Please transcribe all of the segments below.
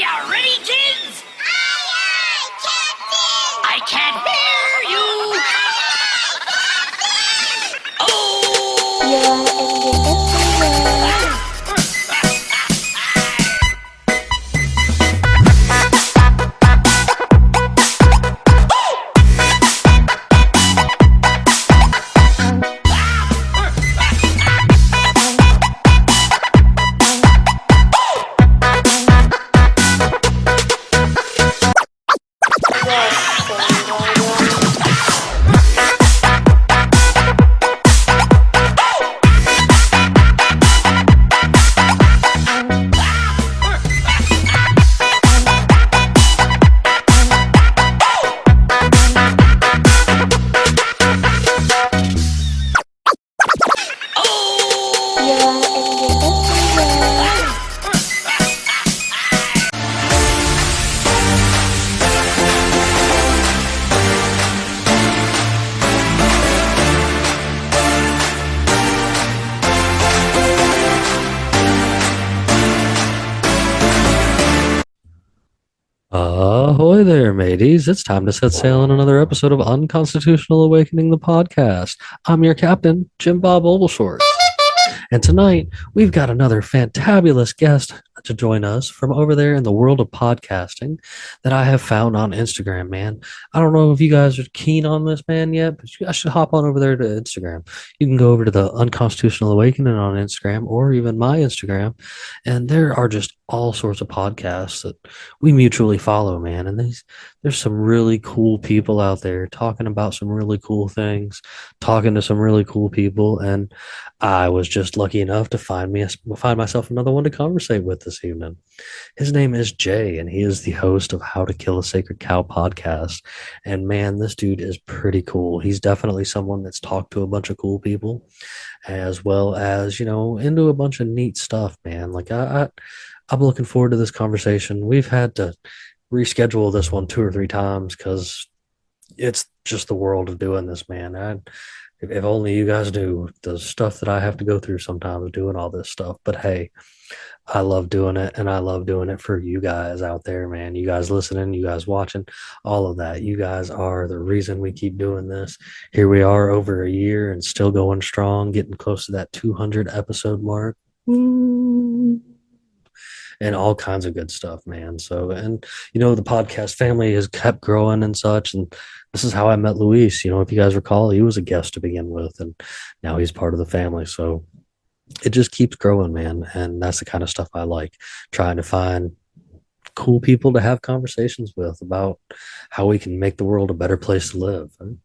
you ready, kids? Aye, Captain! I can't hear you! Ahoy there, mateys. It's time to set sail on another episode of Unconstitutional Awakening, the podcast. I'm your captain, Jimbob Ogleshort. And tonight, we've got another fantabulous guest to join us from over there in the world of podcasting that I have found on Instagram, man. I don't know if you guys are keen on this, man, yet, but you guys should hop on over there to Instagram. You can go over to the Unconstitutional Awakening on Instagram or even my Instagram, and there are just all sorts of podcasts that we mutually follow, man. And there's some really cool people out there talking about some really cool things, talking to some really cool people, and I was just lucky enough to find myself another one to conversate with this evening. His name is Jay, and he is the host of How to Kill a Sacred Cow podcast. And man, this dude is pretty cool. He's definitely someone that's talked to a bunch of cool people, as well as, into a bunch of neat stuff, man. Like I'm looking forward to this conversation. We've had to reschedule this one 2 or 3 times because it's just the world of doing this, man. If only you guys knew the stuff that I have to go through sometimes doing all this stuff. But hey, I love doing it, and I love doing it for you guys out there, man. You guys listening, you guys watching, all of that. You guys are the reason we keep doing this. Here we are over a year and still going strong, getting close to that 200 episode mark. Woo! And all kinds of good stuff, man. So, and the podcast family has kept growing and such. And this is how I met Luis. If you guys recall, he was a guest to begin with, and now he's part of the family. So it just keeps growing, man. And that's the kind of stuff I like, trying to find cool people to have conversations with about how we can make the world a better place to live. And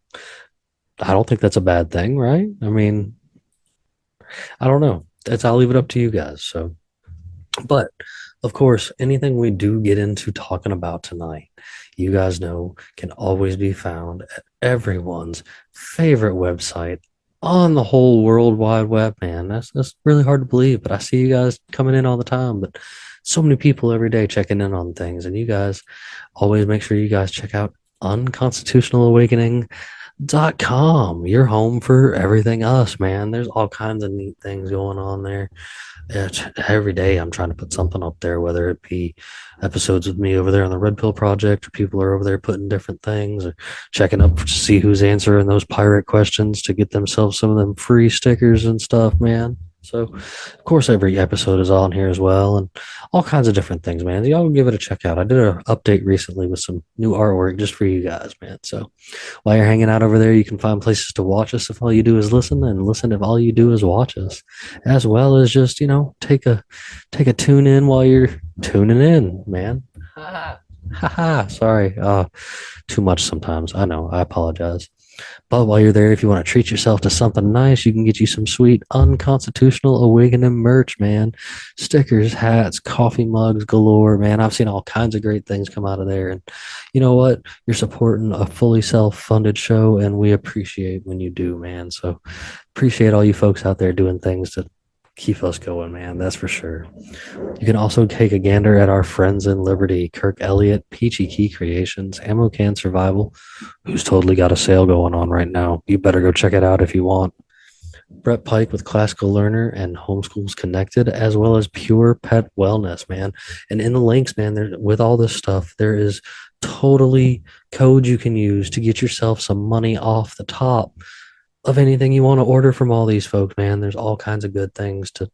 I don't think that's a bad thing, right? I mean, I don't know. I'll leave it up to you guys. So, but of course, anything we do get into talking about tonight, you guys know, can always be found at everyone's favorite website on the whole World Wide Web, man. That's really hard to believe, but I see you guys coming in all the time. But so many people every day checking in on things, and you guys always make sure you guys check out unconstitutionalawakening.com. Your home for everything us, man. There's all kinds of neat things going on there. Every day I'm trying to put something up there, whether it be episodes with me over there on the Red Pill Project, or people are over there putting different things, or checking up to see who's answering those pirate questions to get themselves some of them free stickers and stuff, man. So, of course, every episode is on here as well, and all kinds of different things, man. Y'all give it a check out. I did an update recently with some new artwork just for you guys, man. So while you're hanging out over there, you can find places to watch us if all you do is listen, and listen if all you do is watch us, as well as just, take a tune in while you're tuning in, man. Sorry. Too much sometimes. I know. I apologize. But while you're there, if you want to treat yourself to something nice, you can get you some sweet Unconstitutional Awakening merch, man. Stickers, hats, coffee mugs galore, man. I've seen all kinds of great things come out of there. And you know what? You're supporting a fully self-funded show, and we appreciate when you do, man. So appreciate all you folks out there doing things to keep us going, man. That's for sure. You can also take a gander at our friends in Liberty, Kirk Elliott, Peachy Key Creations, Ammo Can Survival, who's totally got a sale going on right now. You better go check it out if you want. Brett Pike with Classical Learner and Homeschools Connected, as well as Pure Pet Wellness, man. And in the links, man, there with all this stuff, there is totally code you can use to get yourself some money off the top of anything you want to order from all these folks, man. There's all kinds of good things to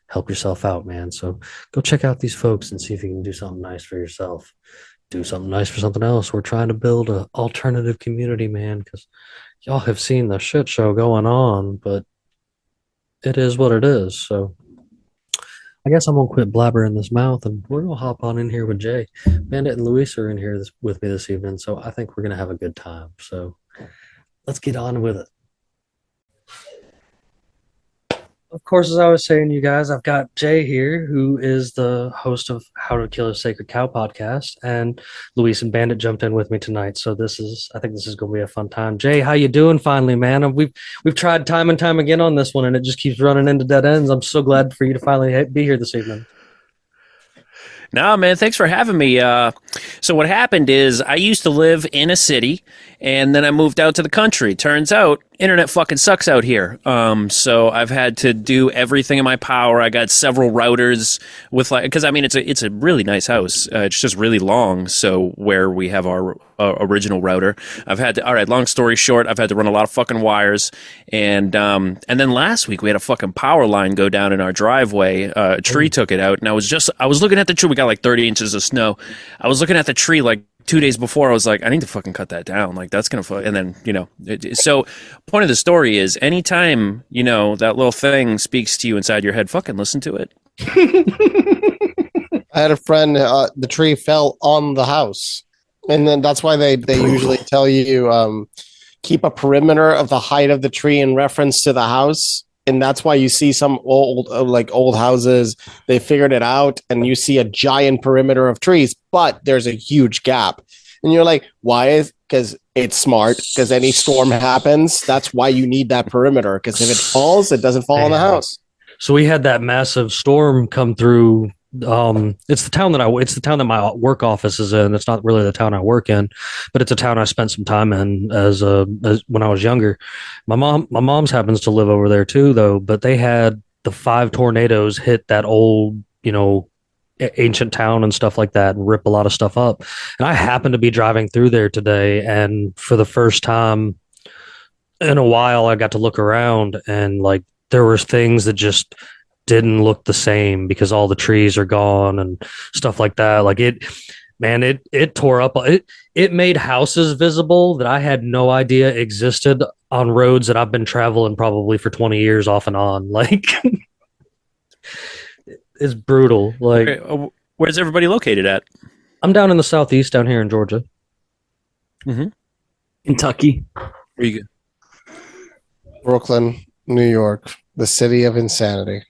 help yourself out, man. So go check out these folks and see if you can do something nice for yourself. Do something nice for something else. We're trying to build an alternative community, man, because y'all have seen the shit show going on, but it is what it is. So I guess I'm gonna quit blabbering this mouth and we're gonna hop on in here with Jay. Bandit and Luis are in here with me this evening, so I think we're gonna have a good time. So let's get on with it. Of course, as I was saying, you guys, I've got Jay here, who is the host of How to Kill a Sacred Cow podcast, and Luis and Bandit jumped in with me tonight. So I think this is going to be a fun time. Jay, how you doing? Finally, man, we've tried time and time again on this one, and it just keeps running into dead ends. I'm so glad for you to finally be here this evening. No, man, thanks for having me. So what happened is I used to live in a city, and then I moved out to the country. Turns out, internet fucking sucks out here. So I've had to do everything in my power. I got several routers with because I mean it's a really nice house. It's just really long. So where we have our original router, I've had to. All right, long story short, I've had to run a lot of fucking wires, and then last week we had a fucking power line go down in our driveway. A tree took it out, and I was looking at the tree. We got like 30 inches of snow. I was looking at the tree like 2 days before. I was like, I need to fucking cut that down. Like that's gonna. And then so point of the story is anytime that little thing speaks to you inside your head, fucking listen to it. I had a friend. The tree fell on the house, and then that's why they usually tell you keep a perimeter of the height of the tree in reference to the house. And that's why you see some old houses, they figured it out and you see a giant perimeter of trees, but there's a huge gap. And you're like, why? Because it's smart, because any storm happens. That's why you need that perimeter, because if it falls, it doesn't fall on the house. So we had that massive storm come through. It's the town that my work office is in. It's not really the town I work in, but it's a town I spent some time in as when I was younger. My mom's happens to live over there too, though. But they had the 5 tornadoes hit that old, ancient town and stuff like that, and rip a lot of stuff up. And I happened to be driving through there today, and for the first time in a while, I got to look around, and like there was things that just didn't look the same because all the trees are gone and stuff like that. Like it tore up. It made houses visible that I had no idea existed on roads that I've been traveling probably for 20 years off and on. Like it's brutal. Like where's everybody located at? I'm down in the southeast, down here in Georgia. Mm-hmm. Kentucky. Where you go? Brooklyn, New York, the city of insanity.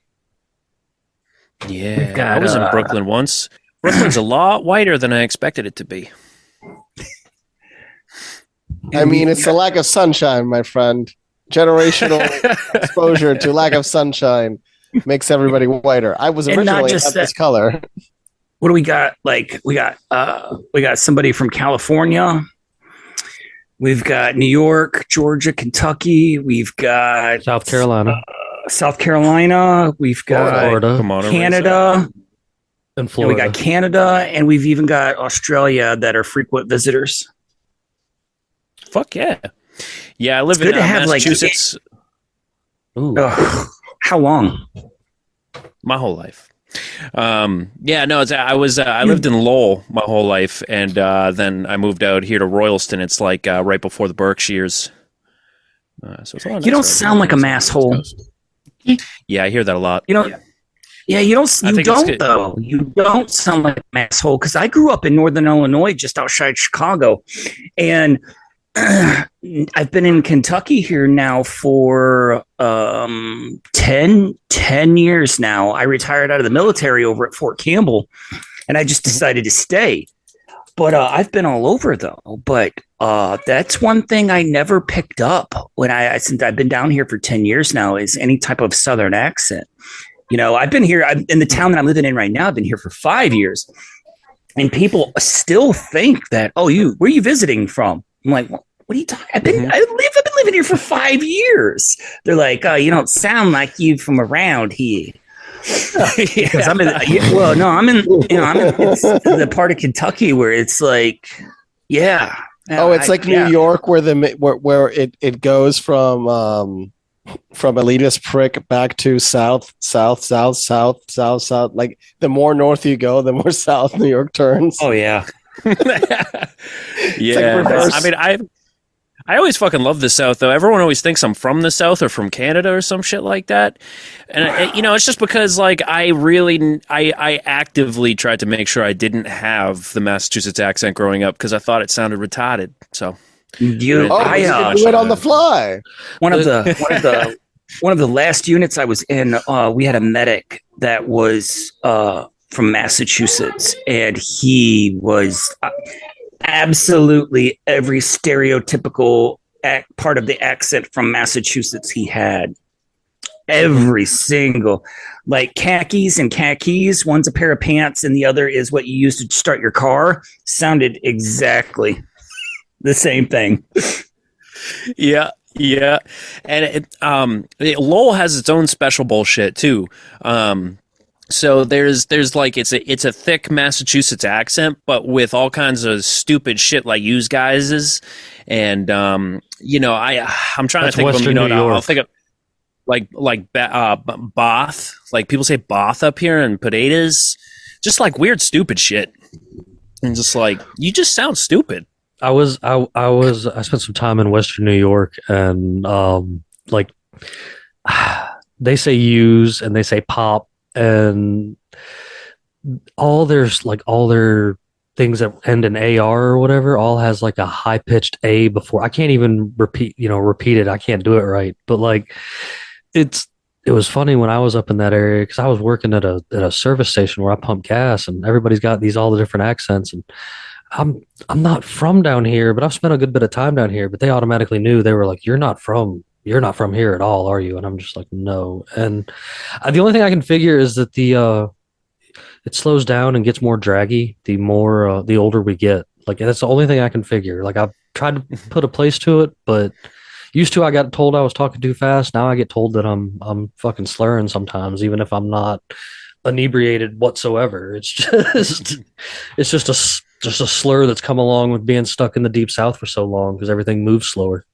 Yeah, I was in Brooklyn once. Brooklyn's a lot whiter than I expected it to be. I mean, it's the lack of sunshine, my friend. Generational exposure to lack of sunshine makes everybody whiter. I was originally not this color. What do we got? Like we got somebody from California. We've got New York, Georgia, Kentucky. We've got South Carolina. We've got Florida, Canada, and Florida. We got Canada, and we've even got Australia that are frequent visitors. Fuck yeah. Yeah, I live in Massachusetts. How long? My whole life. I lived in Lowell my whole life, and then I moved out here to Royalston. It's like right before the Berkshires. So it's a lot you don't sound like a masshole. Yeah, I hear that a lot. You don't though. You don't sound like an asshole, because I grew up in Northern Illinois, just outside Chicago, and I've been in Kentucky here now for 10 years now. I retired out of the military over at Fort Campbell, and I just decided to stay. But I've been all over though. But that's one thing I never picked up since I've been down here for 10 years now, is any type of Southern accent. I've been here in the town that I'm living in right now. I've been here for 5 years, and people still think that, where are you visiting from? I'm like, what what are you talking? I've been living here for 5 years. They're like, oh, you don't sound like you from around here. Because I'm in it's the part of Kentucky where it's like, yeah. Oh, it's like New York where it goes from elitist prick back to south. Like the more north you go, the more south New York turns. Oh yeah. Yeah. I mean, I always fucking love the South, though. Everyone always thinks I'm from the South or from Canada or some shit like that. And, it's just because, like, I actively tried to make sure I didn't have the Massachusetts accent growing up because I thought it sounded retarded. So, you do it on the fly. One of the last units I was in, we had a medic that was from Massachusetts, and he was absolutely every stereotypical part of the accent from Massachusetts he had. Every single, like khakis and khakis, one's a pair of pants and the other is what you use to start your car, sounded exactly the same thing. Yeah. And Lowell has its own special bullshit too. So there's like it's a thick Massachusetts accent, but with all kinds of stupid shit like "use guys," and I'm trying to think of them. I'll think of like Bath. Like people say Bath up here and potatoes, just like weird stupid shit, and just like you just sound stupid. I spent some time in Western New York, and they say use and they say pop. And all their things that end in AR or whatever all has like a high pitched A before. I can't even repeat it. I can't do it right. But like it was funny when I was up in that area because I was working at a service station where I pump gas, and everybody's got all the different accents, and I'm not from down here, but I've spent a good bit of time down here. But they automatically knew. They were like, you're not from here at all, are you? And I'm just like, no. And the only thing I can figure is that it slows down and gets more draggy the more the older we get. Like that's the only thing I can figure. Like I've tried to put a place to it, but used to I got told I was talking too fast. Now I get told that I'm fucking slurring sometimes, even if I'm not inebriated whatsoever. It's just a slur that's come along with being stuck in the deep South for so long because everything moves slower.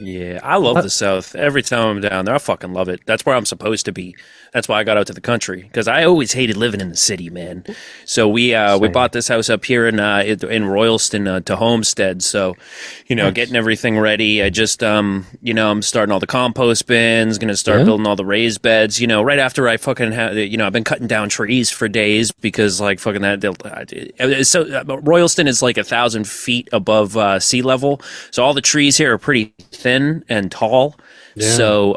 Yeah, I love the South. Every time I'm down there, I fucking love it. That's where I'm supposed to be. That's why I got out to the country, because I always hated living in the city, man. So we bought this house up here in Royalston to homestead. So, getting everything ready. I just I'm starting all the compost bins, going to start building all the raised beds. Right after I fucking I've been cutting down trees for days because like fucking Royalston is like 1,000 feet above sea level. So all the trees here are pretty thin and tall. Yeah. So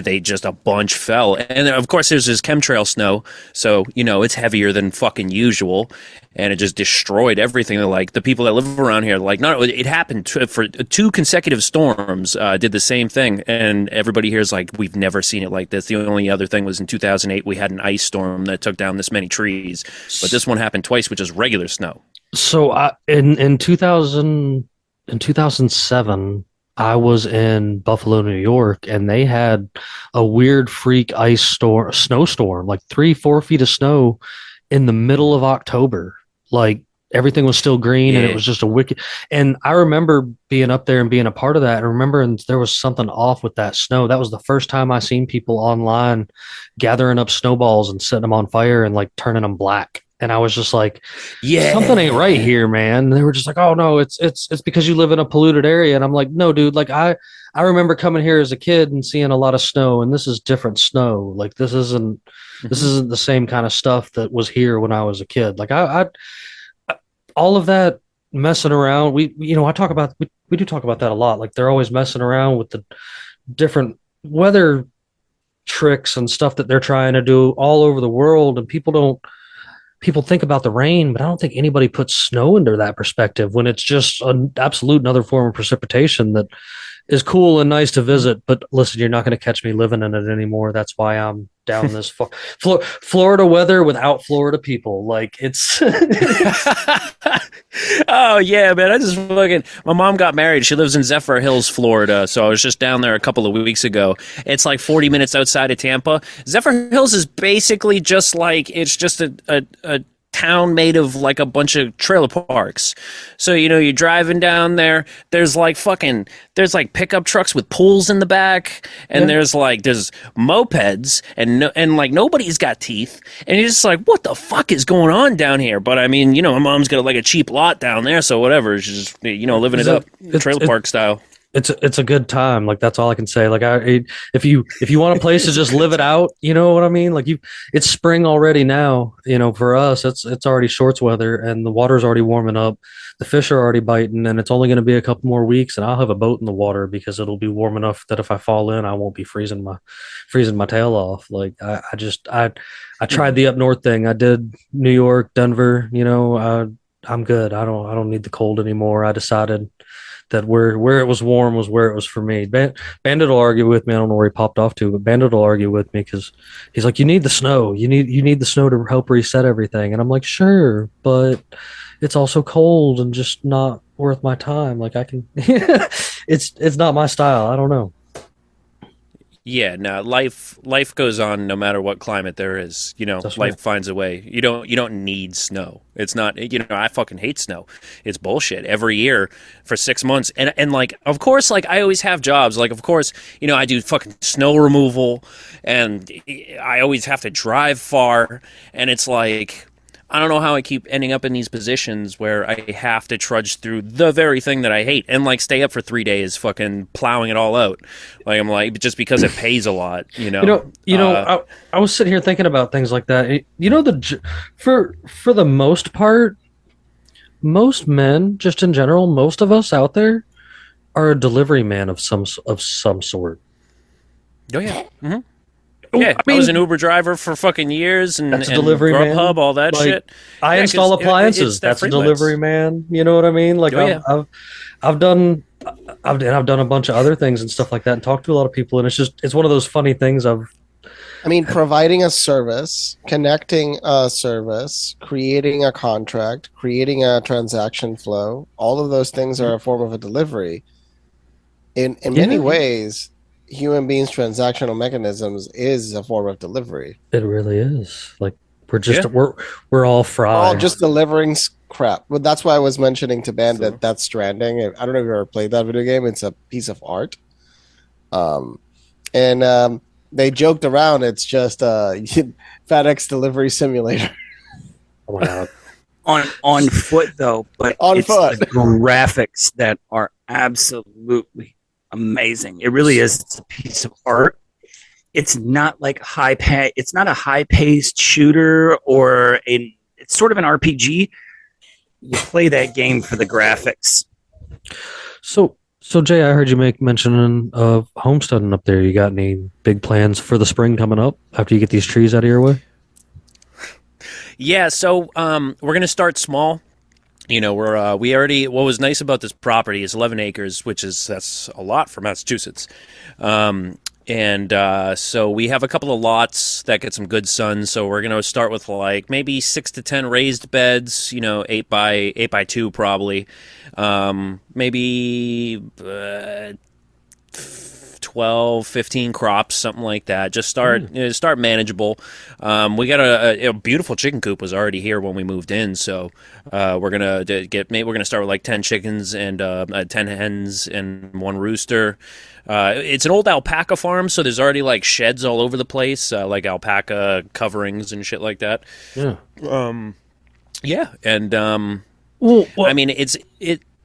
they just a bunch fell, and then, of course there's this chemtrail snow, so it's heavier than fucking usual, and it just destroyed everything. Like the people that live around here, like it happened for 2 consecutive storms, did the same thing, and everybody here is like, we've never seen it like this. The only other thing was in 2008 we had an ice storm that took down this many trees, but this one happened twice, which is regular snow. So in 2007. I was in Buffalo, New York, and they had a weird freak snowstorm, like 3-4 feet of snow in the middle of October. Like everything was still green, and it was just a wicked. And I remember being up there and being a part of that, and remembering there was something off with that snow. That was the first time I seen people online gathering up snowballs and setting them on fire and like turning them black. And I was just like, something ain't right here, man. And they were just like, oh no, it's because you live in a polluted area. And I'm like, no, dude, like I remember coming here as a kid and seeing a lot of snow, and this is different snow. Like this isn't the same kind of stuff that was here when I was a kid. Like I all of that messing around. We do talk about that a lot. Like they're always messing around with the different weather tricks and stuff that they're trying to do all over the world, and people think about the rain, but I don't think anybody puts snow into that perspective when it's just an absolute another form of precipitation that is cool and nice to visit. But listen, you're not going to catch me living in it anymore. That's why I'm down this far. Florida weather without Florida people. Like it's Oh yeah, man! I just fucking. My mom got married. She lives in Zephyr Hills, Florida. So I was just down there a couple of weeks ago. It's like 40 minutes outside of Tampa. Zephyr Hills is basically just like it's just a town made of like a bunch of trailer parks. So you're driving down there. There's like pickup trucks with pools in the back, and there's mopeds, and like nobody's got teeth, and you're just like, what the fuck is going on down here? But I mean, my mom's got like a cheap lot down there, so whatever. She's just living it up, trailer park style. It's a good time. Like that's all I can say. Like if you want a place to just live it out, you know what I mean? Like it's spring already now. For us, it's already shorts weather, and the water's already warming up. The fish are already biting, and it's only going to be a couple more weeks, and I'll have a boat in the water because it'll be warm enough that if I fall in, I won't be freezing my tail off. Like I tried the up north thing. I did New York, Denver. I'm good. I don't need the cold anymore. I decided that where it was warm was where it was for me. Bandit will argue with me. I don't know where he popped off to, but Bandit will argue with me because he's like, you need the snow. You need the snow to help reset everything. And I'm like, sure, but it's also cold and just not worth my time. Like I can, it's not my style. I don't know. Yeah, no, life goes on no matter what climate there is. That's life right. finds a way. You don't need snow. It's not, I fucking hate snow. It's bullshit every year for 6 months. And like, of course, like I always have jobs. Like, of course, I do fucking snow removal, and I always have to drive far. And it's like, I don't know how I keep ending up in these positions where I have to trudge through the very thing that I hate and like stay up for 3 days fucking plowing it all out. Like I'm like, just because it pays a lot, I was sitting here thinking about things like that. For the most part, most men, just in general, most of us out there are a delivery man of some sort. Oh yeah. Mm-hmm. Yeah, I was an Uber driver for fucking years, and that's a delivery man. Grubhub, all that shit. I install appliances. That's a delivery man. You know what I mean? Like I've done a bunch of other things and stuff like that, and talked to a lot of people, and it's one of those funny things. Providing a service, connecting a service, creating a contract, creating a transaction flow. All of those things are a form of a delivery. In many ways, human beings' transactional mechanisms is a form of delivery. It really is. Like we're all fried. We're all just delivering crap. But that's why I was mentioning to Bandit that Stranding. I don't know if you ever played that video game. It's a piece of art. They joked around. It's just FedEx delivery simulator. Oh my god. On foot though, but on it's foot. the graphics that are absolutely amazing. It really is. It's a piece of art. It's not like it's not a high-paced shooter it's sort of an RPG. You play that game for the graphics. So Jay, I heard you make mention of homesteading up there. You got any big plans for the spring coming up after you get these trees out of your way? Yeah, so we're gonna start small. What was nice about this property is 11 acres, that's a lot for Massachusetts. So we have a couple of lots that get some good sun. So we're going to start with like maybe 6 to 10 raised beds, 8 by 2 probably. Maybe 12, 15 crops, something like that. Just start manageable. We got a beautiful chicken coop was already here when we moved in, so we're gonna start with like 10 chickens and 10 hens and 1 rooster. It's an old alpaca farm, so there's already like sheds all over the place, like alpaca coverings and shit like that. Yeah.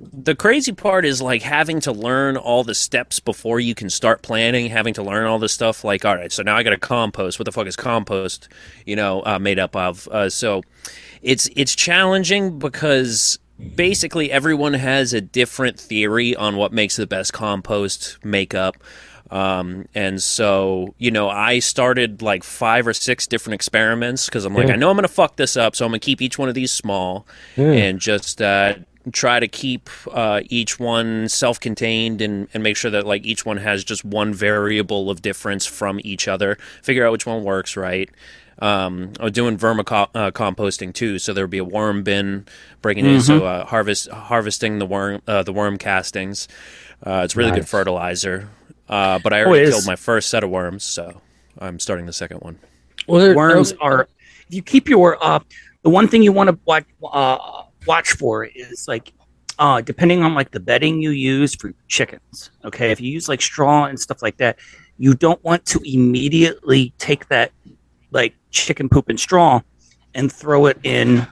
The crazy part is like having to learn all the steps before you can start planning, having to learn all this stuff. Like, all right, so now I got to compost. What the fuck is compost, made up of? So it's challenging because basically everyone has a different theory on what makes the best compost makeup. And so, I started like 5 or 6 different experiments because I'm like, I know I'm going to fuck this up. So I'm going to keep each one of these small and just, try to keep each one self-contained and make sure that like each one has just one variable of difference from each other. Figure out which one works right. I was doing composting too, so there would be a worm bin breaking in, so harvesting the worm castings. It's really good fertilizer. But I already killed my first set of worms, so I'm starting the second one. Well, worms are. If you keep your the one thing you want to watch for is like depending on like the bedding you use for chickens. Okay, if you use like straw and stuff like that, you don't want to immediately take that like chicken poop and straw and throw it in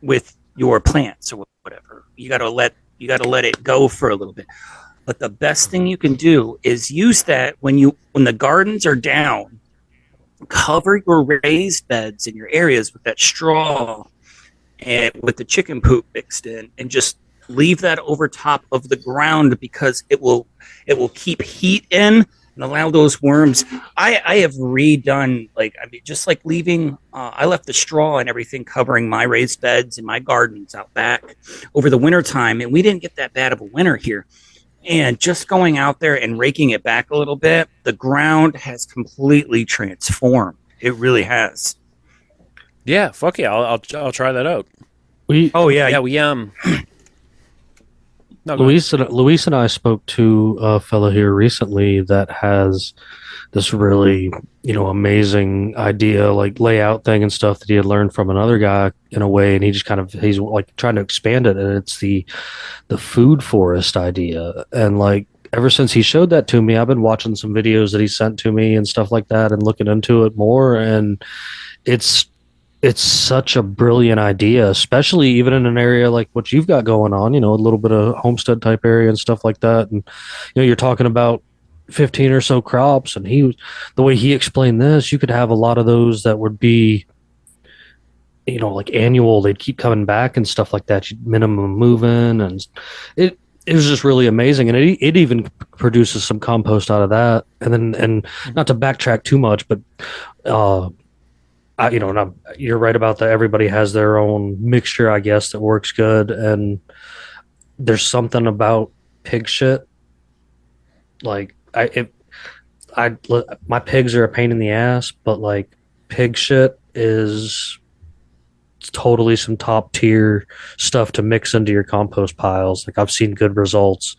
with your plants or whatever. You gotta let it go for a little bit. But the best thing you can do is use that when the gardens are down, cover your raised beds in your areas with that straw and with the chicken poop mixed in, and just leave that over top of the ground because it will keep heat in and allow those worms. I have redone just like leaving. I left the straw and everything covering my raised beds and my gardens out back over the winter time, and we didn't get that bad of a winter here. And just going out there and raking it back a little bit, the ground has completely transformed. It really has. Yeah, fuck yeah, I'll try that out. We No, Luis and I spoke to a fellow here recently that has this really, amazing idea, like layout thing and stuff that he had learned from another guy in a way, and he's like trying to expand it, and it's the food forest idea. And like ever since he showed that to me, I've been watching some videos that he sent to me and stuff like that and looking into it more, and it's such a brilliant idea, especially even in an area like what you've got going on, a little bit of homestead type area and stuff like that. And, you're talking about 15 or so crops, and the way he explained this, you could have a lot of those that would be, like annual, they'd keep coming back and stuff like that. You'd minimum moving, and it was just really amazing. And it even produces some compost out of that. And not to backtrack too much, but, you're right about that. Everybody has their own mixture, I guess, that works good. And there's something about pig shit. Like my pigs are a pain in the ass, but like pig shit is totally some top tier stuff to mix into your compost piles. Like I've seen good results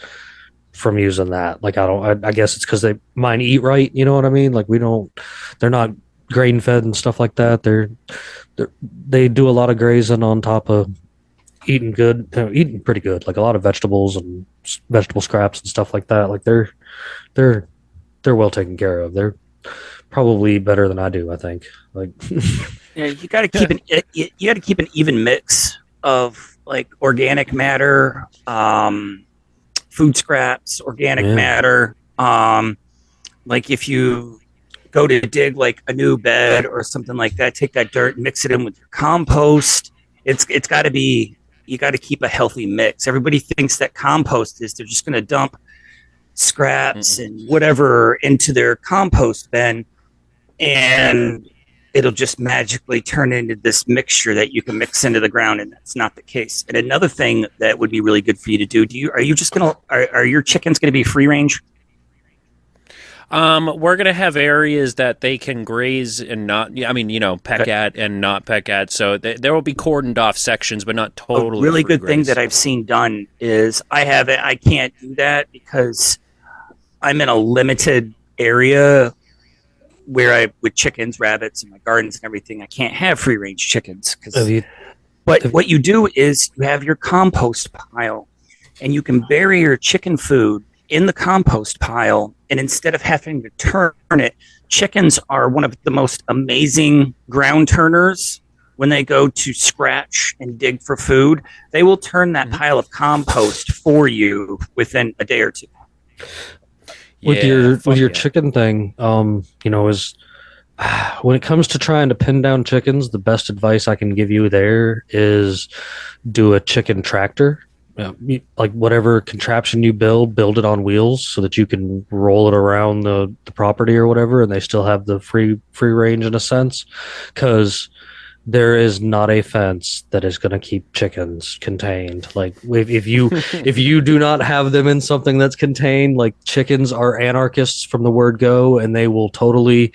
from using that. Like I guess it's because mine eat right. You know what I mean? Like they're not grain fed and stuff like that. They do a lot of grazing on top of eating good, eating pretty good, like a lot of vegetables and vegetable scraps and stuff like that. Like they're well taken care of. They're probably better than I do, I think. Like you got to keep an even mix of like organic matter, food scraps, organic matter. Like if you go to dig like a new bed or something like that, take that dirt and mix it in with your compost. It's got to be, you got to keep a healthy mix. Everybody thinks that compost is they're just going to dump scraps and whatever into their compost bin, and it'll just magically turn into this mixture that you can mix into the ground, and that's not the case. And another thing that would be really good for you to do, are your chickens going to be free range? We're gonna have areas that they can graze and not. Peck at and not peck at. So there will be cordoned off sections, but not totally. A really good graze. thing that I've seen done is I can't do that because I'm in a limited area where with chickens, rabbits, and my gardens and everything, I can't have free range chickens. But what you do is you have your compost pile, and you can bury your chicken food in the compost pile, and instead of having to turn it, chickens are one of the most amazing ground turners. When they go to scratch and dig for food, they will turn that pile of compost for you within a day or two. With your chicken thing, is when it comes to trying to pin down chickens, the best advice I can give you there is do a chicken tractor. Like whatever contraption you build it on wheels so that you can roll it around the property or whatever, and they still have the free range in a sense. Because there is not a fence that is going to keep chickens contained. Like if you if you do not have them in something that's contained, like chickens are anarchists from the word go, and they will totally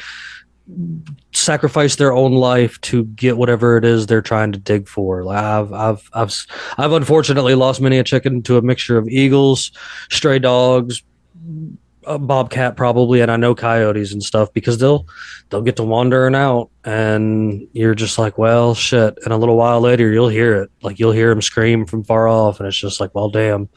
sacrifice their own life to get whatever it is they're trying to dig for. Like I've unfortunately lost many a chicken to a mixture of eagles, stray dogs, a bobcat probably, and I know coyotes and stuff, because they'll get to wandering out, and you're just like, well, shit. And a little while later, you'll hear it. Like you'll hear them scream from far off, and it's just like, well, damn,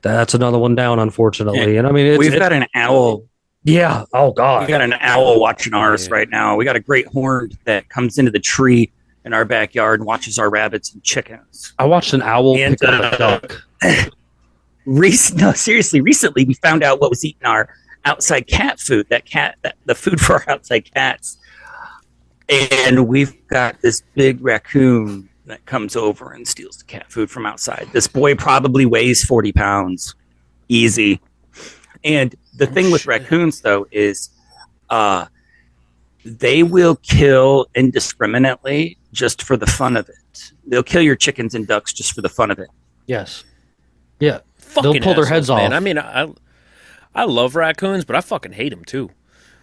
that's another one down, unfortunately. And I mean, we've got an owl. Yeah. Oh God. We got an owl watching ours right now. We got a great horn that comes into the tree in our backyard and watches our rabbits and chickens. I watched an owl pick up a duck. No, seriously. Recently, we found out what was eating our outside cat food. The food for our outside cats, and we've got this big raccoon that comes over and steals the cat food from outside. This boy probably weighs 40 pounds, easy. And the thing with raccoons, though, is they will kill indiscriminately just for the fun of it. They'll kill your chickens and ducks just for the fun of it. Yes. Yeah. Fucking They'll pull their heads man. off. I mean, I love raccoons, but I fucking hate them too.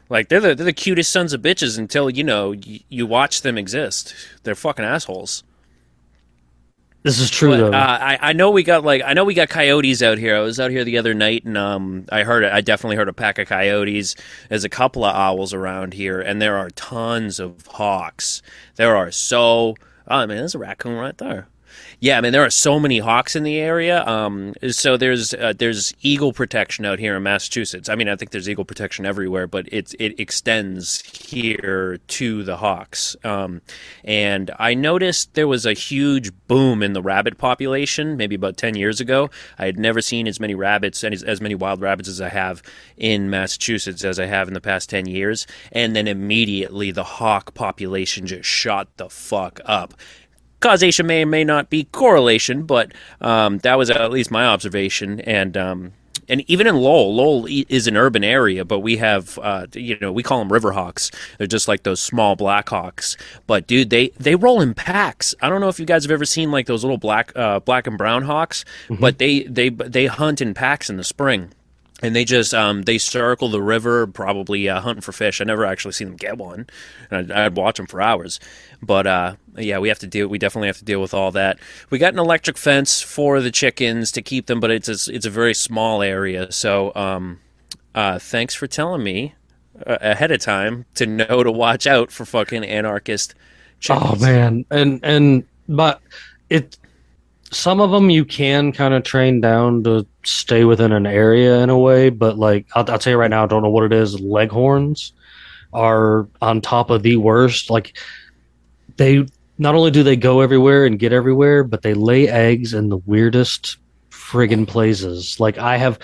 Like they're the cutest sons of bitches until you watch them exist. They're fucking assholes. This is true, But, though. I know we got coyotes out here. I was out here the other night, and I definitely heard a pack of coyotes. There's a couple of owls around here, and there are tons of hawks. Oh man, there's a raccoon right there. Yeah, I mean, there are so many hawks in the area. So there's eagle protection out here in Massachusetts. I mean, I think there's eagle protection everywhere, but it extends here to the hawks. And I noticed there was a huge boom in the rabbit population maybe about 10 years ago. I had never seen as many rabbits and as many wild rabbits as I have in Massachusetts as I have in the past 10 years. And then immediately the hawk population just shot the fuck up. Causation may or may not be correlation, but that was at least my observation. And even in Lowell is an urban area, but we have we call them river hawks. They're just like those small black hawks. But dude, they roll in packs. I don't know if you guys have ever seen like those little black and brown hawks, but they hunt in packs in the spring. And they just they circle the river, probably hunting for fish. I never actually seen them get one. I'd watch them for hours. But yeah, we definitely have to deal with all that. We got an electric fence for the chickens to keep them, but it's a very small area. So thanks for telling me ahead of time to know to watch out for fucking anarchist chickens. Oh man, but some of them you can kind of train down to stay within an area in a way, but like I'll tell you right now, I don't know what it is. Leghorns are on top of the worst. Like they not only do they go everywhere and get everywhere, but they lay eggs in the weirdest friggin' places. Like I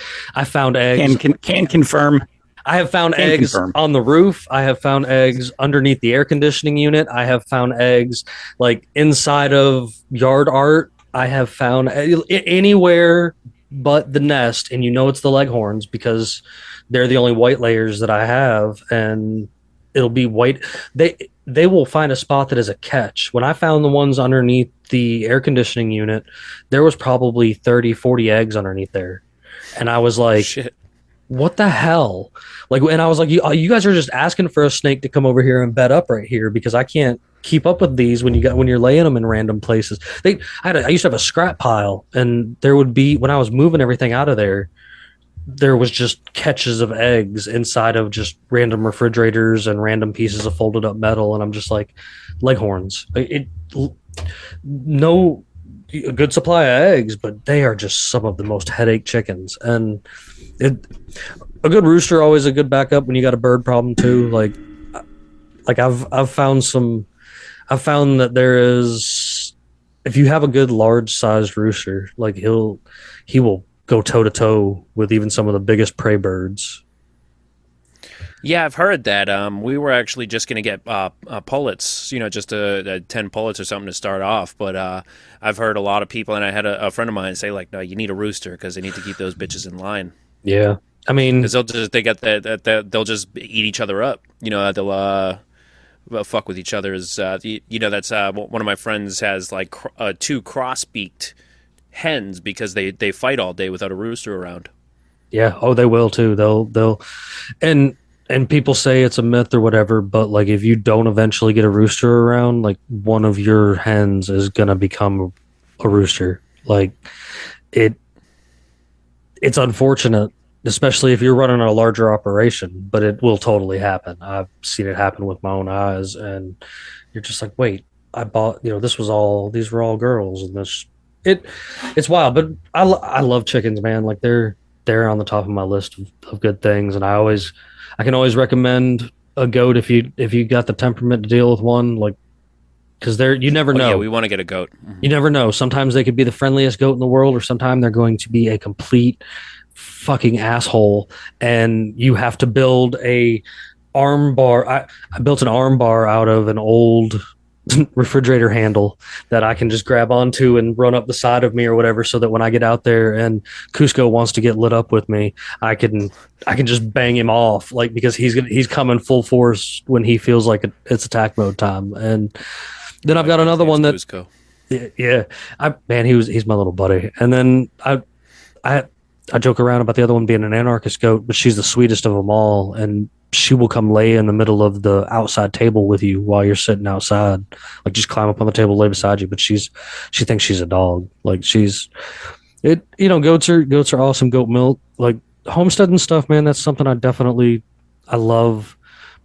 found eggs. Can confirm. I have found eggs on the roof. I have found eggs underneath the air conditioning unit. I have found eggs like inside of yard art. I have found anywhere but the nest, and it's the leghorns because they're the only white layers that I have, and it'll be white. They will find a spot that is a catch. When I found the ones underneath the air conditioning unit, there was probably 30, 40 eggs underneath there. And I was like, shit. What the hell? Like, and I was like, you guys are just asking for a snake to come over here and bed up right here because I can't keep up with these when you're laying them in random places. I used to have a scrap pile, and there would be, when I was moving everything out of there was just catches of eggs inside of just random refrigerators and random pieces of folded up metal, and I'm just like, leghorns. No a good supply of eggs, but they are just some of the most headache chickens. And a good rooster always a good backup when you got a bird problem too. Like I've found that there is, if you have a good large sized rooster, like he will go toe to toe with even some of the biggest prey birds. Yeah, I've heard that. We were actually just going to get pullets, just a 10 pullets or something to start off. But I've heard a lot of people, and I had a friend of mine say, like, no, you need a rooster because they need to keep those bitches in line. Yeah, I mean, because they'll just eat each other up. They'll fuck with each other. Is that's one of my friends has like two cross-beaked hens because they fight all day without a rooster around. Yeah. Oh, they will too. They'll, and people say it's a myth or whatever, but like if you don't eventually get a rooster around, like one of your hens is gonna become a rooster. Like it's unfortunate, especially if you're running a larger operation, but it will totally happen. I've seen it happen with my own eyes, and you're just like, wait, I bought, these were all girls, and it's wild. But I love chickens, man. Like they're on the top of my list of good things, and I can always recommend a goat if you got the temperament to deal with one, like, because you never know. Yeah, we want to get a goat. You never know. Sometimes they could be the friendliest goat in the world, or sometimes they're going to be a complete fucking asshole, and you have to build a arm bar. I built an arm bar out of an old refrigerator handle that I can just grab onto and run up the side of me or whatever, so that when I get out there and Cusco wants to get lit up with me, I can just bang him off, like, because he's coming full force when he feels like it's attack mode time. And then I've got another one that Cusco. Yeah, he's my little buddy. And then I joke around about the other one being an anarchist goat, but she's the sweetest of them all, and she will come lay in the middle of the outside table with you while you're sitting outside. Like, just climb up on the table, lay beside you. But she thinks she's a dog. Like, goats are awesome. Goat milk, like homestead and stuff, man. That's something I love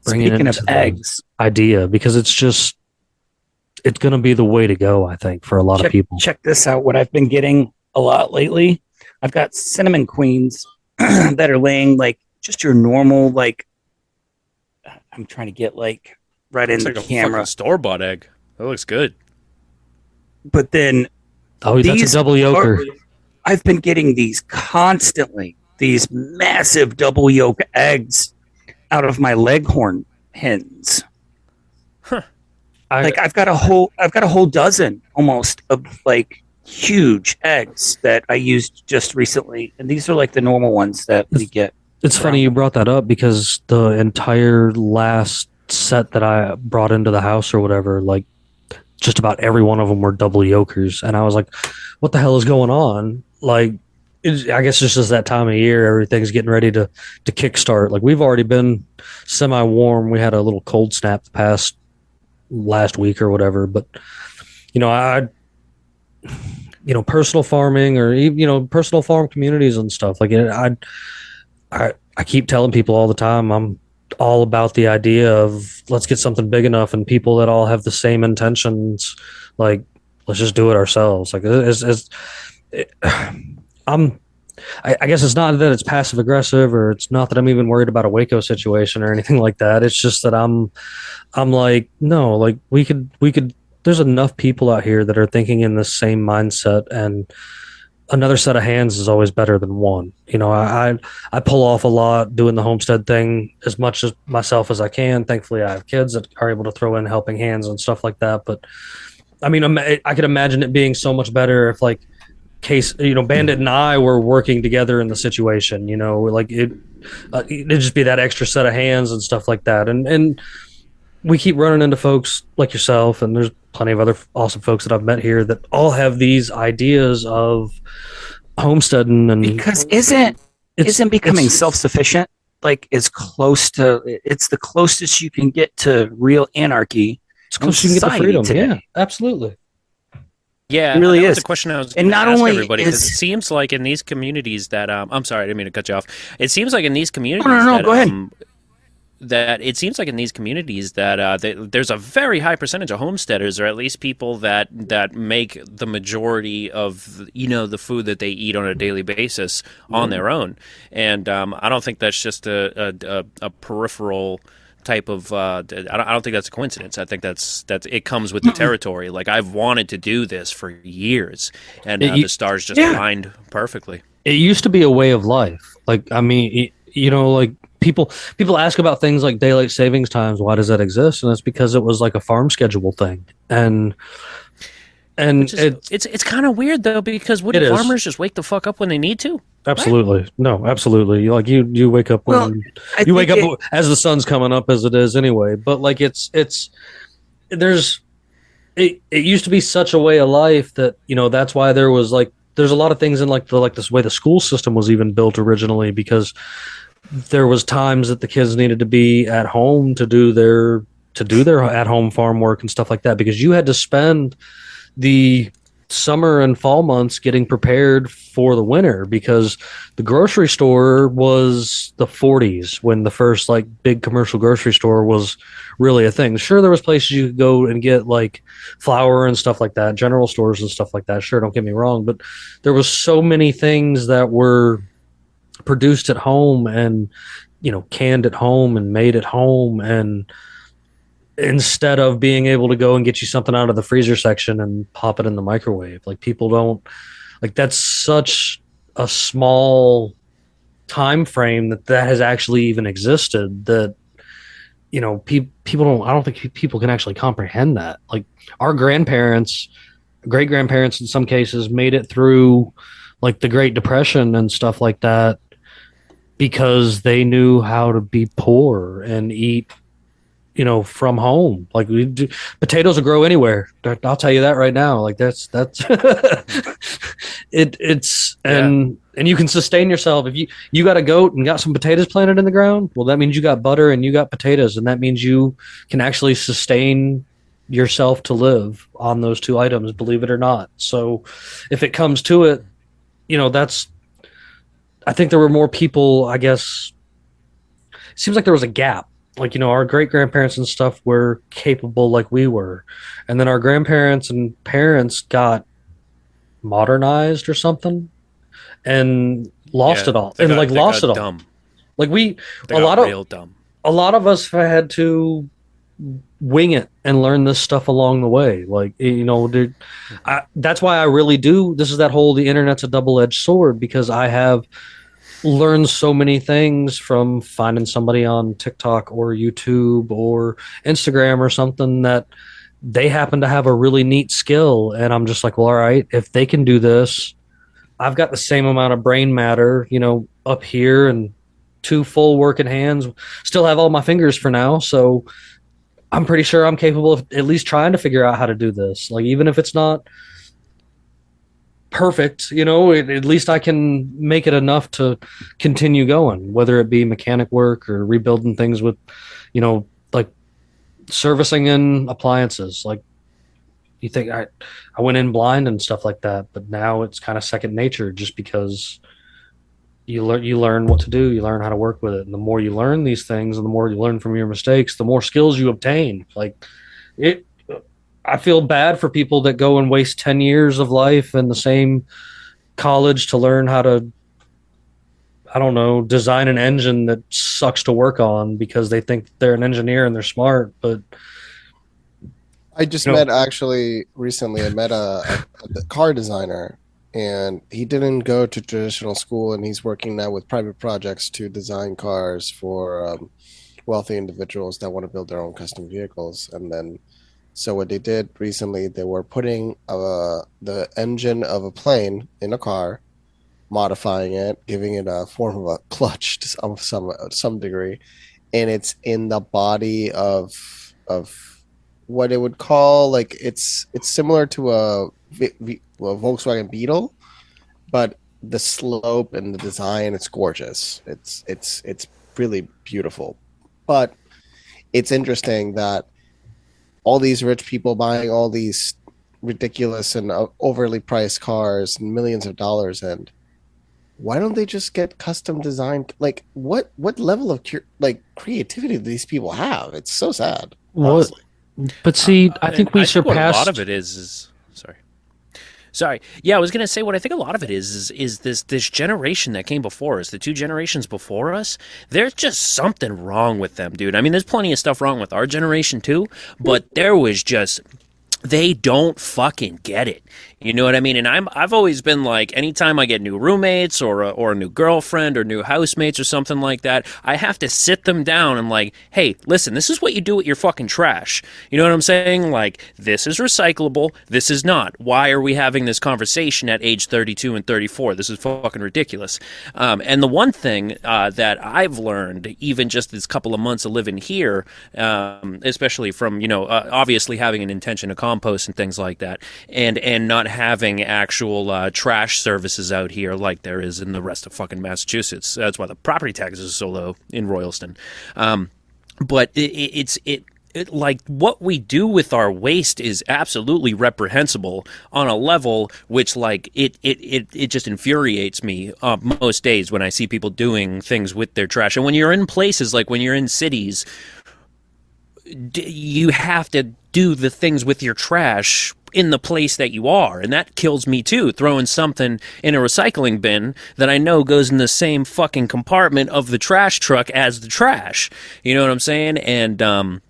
bringing Speaking into of eggs, idea, because it's going to be the way to go, I think, for a lot of people. Check this out. What I've been getting a lot lately, I've got cinnamon queens that are laying like just your normal, like, I'm trying to get like right in the camera. A store-bought egg. That looks good. But then, that's a double yoker. I've been getting these constantly, these massive double yolk eggs out of my leghorn hens. Huh. I've got a whole dozen almost of like huge eggs that I used just recently, and these are like the normal ones that we get. It's funny you brought that up, because the entire last set that I brought into the house or whatever, like just about every one of them were double yokers, and I was like, "What the hell is going on?" Like, I guess it's just that time of year, everything's getting ready to kickstart. Like, we've already been semi-warm. We had a little cold snap the past last week or whatever, but personal farming, or even personal farm communities and stuff like it. I keep telling people all the time, I'm all about the idea of, let's get something big enough and people that all have the same intentions, like, let's just do it ourselves. Like, I guess it's not that it's passive aggressive, or it's not that I'm even worried about a Waco situation or anything like that. It's just that I'm like, no, like we could, there's enough people out here that are thinking in the same mindset, and another set of hands is always better than one. I pull off a lot doing the homestead thing as much as myself as I can. Thankfully, I have kids that are able to throw in helping hands and stuff like that. But I mean, I could imagine it being so much better if, like, Bandit and I were working together in the situation, like it'd just be that extra set of hands and stuff like that. And we keep running into folks like yourself, and there's plenty of other awesome folks that I've met here that all have these ideas of homesteading, and because isn't becoming self-sufficient like it's the closest you can get to real anarchy. It's close you can get to freedom today. Yeah, absolutely. Yeah, it really that is. Was a question I was and not ask only everybody, because it seems like in these communities that I'm sorry, I didn't mean to cut you off. It seems like in these communities no, go ahead. That it seems like in these communities that there's a very high percentage of homesteaders, or at least people that make the majority of the food that they eat on a daily basis on their own. And I don't think that's just a peripheral type of I don't think that's a coincidence. I think that's it comes with the territory. Like, I've wanted to do this for years, and the stars just aligned perfectly. It used to be a way of life. Like, I mean, like people ask about things like daylight savings times. Why does that exist? And it's because it was like a farm schedule thing. And And Which is, it's kind of weird though, because wouldn't It is. farmers just wake the fuck up when they need to? absolutely. No, absolutely. Like you wake up Well, when I you wake think up as the sun's coming up, as it is anyway. But like there's it used to be such a way of life that, that's why there's a lot of things in this way the school system was even built originally, because there was times that the kids needed to be at home to do their at home farm work and stuff like that, because you had to spend the summer and fall months getting prepared for the winter, because the grocery store was the 40s when the first like big commercial grocery store was really a thing. Sure, there was places you could go and get like flour and stuff like that, general stores and stuff like that. Sure, don't get me wrong, but there was so many things that were produced at home and canned at home and made at home, and instead of being able to go and get you something out of the freezer section and pop it in the microwave. Like, people don't, like, that's such a small time frame that has actually even existed, that people don't, I don't think people can actually comprehend that. Like, our grandparents, great grandparents in some cases, made it through like the Great Depression and stuff like that because they knew how to be poor and eat from home. Like, potatoes will grow anywhere. I'll tell you that right now. Like, that's and you can sustain yourself. If you got a goat and got some potatoes planted in the ground, well, that means you got butter and you got potatoes, and that means you can actually sustain yourself to live on those two items, believe it or not. So if it comes to it, I think there were more people, I guess. It seems like there was a gap. Like, our great grandparents and stuff were capable like we were. And then our grandparents and parents got modernized or something and lost it all. And lost it all. Dumb. Like, They got real dumb. a lot of us had to wing it and learn this stuff along the way. Like, that's why I really do. This is that whole, the internet's a double-edged sword, because I have learn so many things from finding somebody on TikTok or YouTube or Instagram or something that they happen to have a really neat skill. And I'm just like, well, all right, if they can do this, I've got the same amount of brain matter, up here, and two full working hands, still have all my fingers for now. So I'm pretty sure I'm capable of at least trying to figure out how to do this. Like, even if it's not perfect, at least I can make it enough to continue going, whether it be mechanic work or rebuilding things with, like servicing in appliances. Like, you think I went in blind and stuff like that, but now it's kind of second nature, just because you learn what to do, you learn how to work with it. And the more you learn these things and the more you learn from your mistakes, the more skills you obtain. Like, I feel bad for people that go and waste 10 years of life in the same college to learn how to, I don't know, design an engine that sucks to work on because they think they're an engineer and they're smart. But I just met recently a car designer, and he didn't go to traditional school, and he's working now with private projects to design cars for wealthy individuals that want to build their own custom vehicles. And then, so what they did recently, they were putting the engine of a plane in a car, modifying it, giving it a form of a clutch to some degree, and it's in the body of what it would call, like, it's similar to a Volkswagen Beetle, but the slope and the design, it's gorgeous. It's really beautiful. But it's interesting that all these rich people buying all these ridiculous and overly priced cars and millions of dollars, and why don't they just get custom designed? Like, what level of creativity do these people have? It's so sad, honestly. But see, I think we surpassed. What a lot of it is sorry. Yeah, I was gonna say what I think a lot of it is this generation that came before us, the two generations before us. There's just something wrong with them, dude. I mean, there's plenty of stuff wrong with our generation too, but there was just they don't fucking get it. You know what I mean? And I've always been like, anytime I get new roommates or a new girlfriend or new housemates or something like that, I have to sit them down and like, hey, listen, this is what you do with your fucking trash. You know what I'm saying? Like, this is recyclable. This is not. Why are we having this conversation at age 32 and 34? This is fucking ridiculous. And the one thing that I've learned, even just this couple of months of living here, especially from, obviously having an intention to compost and things like that, and not having actual trash services out here like there is in the rest of fucking Massachusetts. That's why the property taxes are so low in Royalston. But it's like what we do with our waste is absolutely reprehensible on a level which like it just infuriates me most days when I see people doing things with their trash. And when you're in places like when you're in cities, you have to do the things with your trash in the place that you are, and that kills me too, throwing something in a recycling bin that I know goes in the same fucking compartment of the trash truck as the trash. You know what I'm saying? And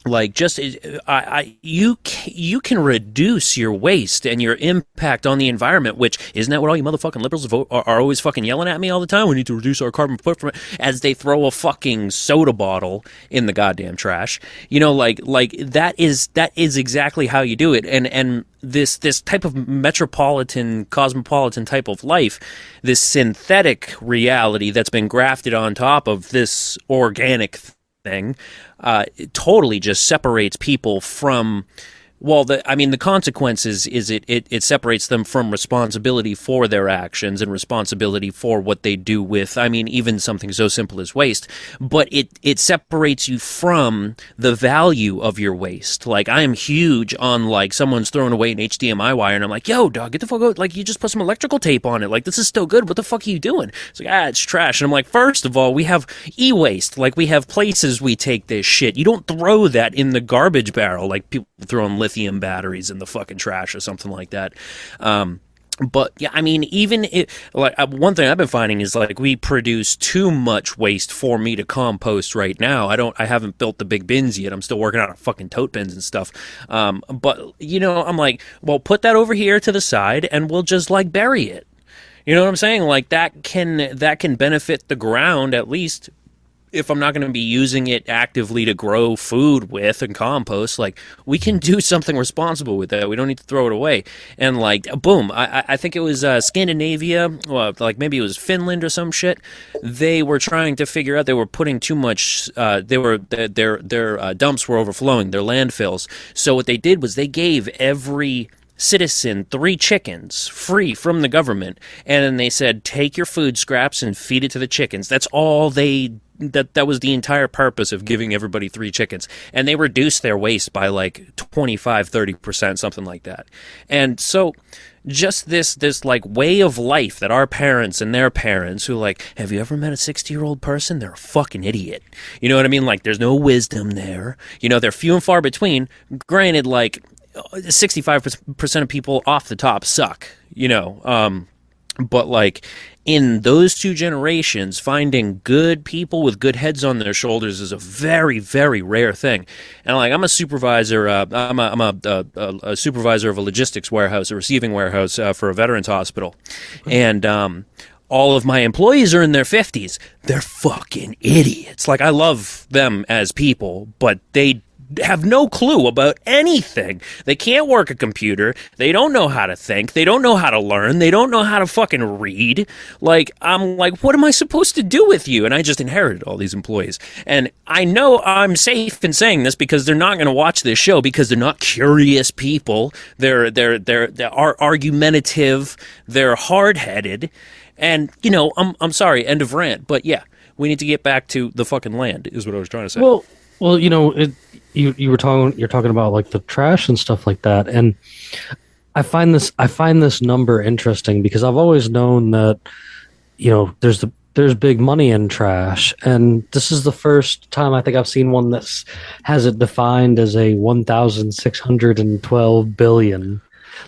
like, just you can reduce your waste and your impact on the environment, which isn't that what all you motherfucking liberals are always fucking yelling at me all the time? We need to reduce our carbon footprint as they throw a fucking soda bottle in the goddamn trash. Like that is exactly how you do it. And this type of metropolitan, cosmopolitan type of life, this synthetic reality that's been grafted on top of this organic thing, it totally just separates people from, well, the consequences is it separates them from responsibility for their actions and responsibility for what they do with, even something so simple as waste. But it separates you from the value of your waste. Like, I am huge on, like, someone's throwing away an HDMI wire, and I'm like, yo, dog, get the fuck out. Like, you just put some electrical tape on it. Like, this is still good. What the fuck are you doing? It's like, it's trash. And I'm like, first of all, we have e-waste. Like, we have places we take this shit. You don't throw that in the garbage barrel like people throwing lithium batteries in the fucking trash or something like that. But yeah, even one thing I've been finding is like we produce too much waste for me to compost right now. I haven't built the big bins yet. I'm still working on fucking tote bins and stuff. But I'm like, well, put that over here to the side and we'll just like bury it. You know what I'm saying? Like that can benefit the ground at least. If I'm not going to be using it actively to grow food with and compost, like, we can do something responsible with that. We don't need to throw it away. And like, boom, I think it was Scandinavia, well, like maybe it was Finland or some shit. They were trying to figure out, they were putting too much, their dumps were overflowing, their landfills. So what they did was they gave every citizen 3 chickens free from the government, and then they said, take your food scraps and feed it to the chickens. That's all that was the entire purpose of giving everybody 3 chickens. And they reduced their waste by like 25-30%, something like that. And so just this like way of life that our parents and their parents, who like, have you ever met a 60-year-old person? They're a fucking idiot. You know what I mean? Like, there's no wisdom there. They're few and far between. Granted, like 65% of people off the top suck, but like in those 2 generations, finding good people with good heads on their shoulders is a very, very rare thing. And like, I'm a supervisor. I'm a supervisor of a logistics warehouse, a receiving warehouse for a veterans hospital, and all of my employees are in their 50s. They're fucking idiots. Like, I love them as people, but they have no clue about anything. They can't work a computer. They don't know how to think. They don't know how to learn. They don't know how to fucking read. Like, I'm like, what am I supposed to do with you? And I just inherited all these employees. And I know I'm safe in saying this because they're not going to watch this show because they're not curious people. They're argumentative. They're hard-headed. And, I'm sorry, end of rant. But yeah, we need to get back to the fucking land is what I was trying to say. Well, you're talking about like the trash and stuff like that, and I find this number interesting because I've always known that there's big money in trash, and this is the first time I think I've seen one that has it defined as a 1,612 billion.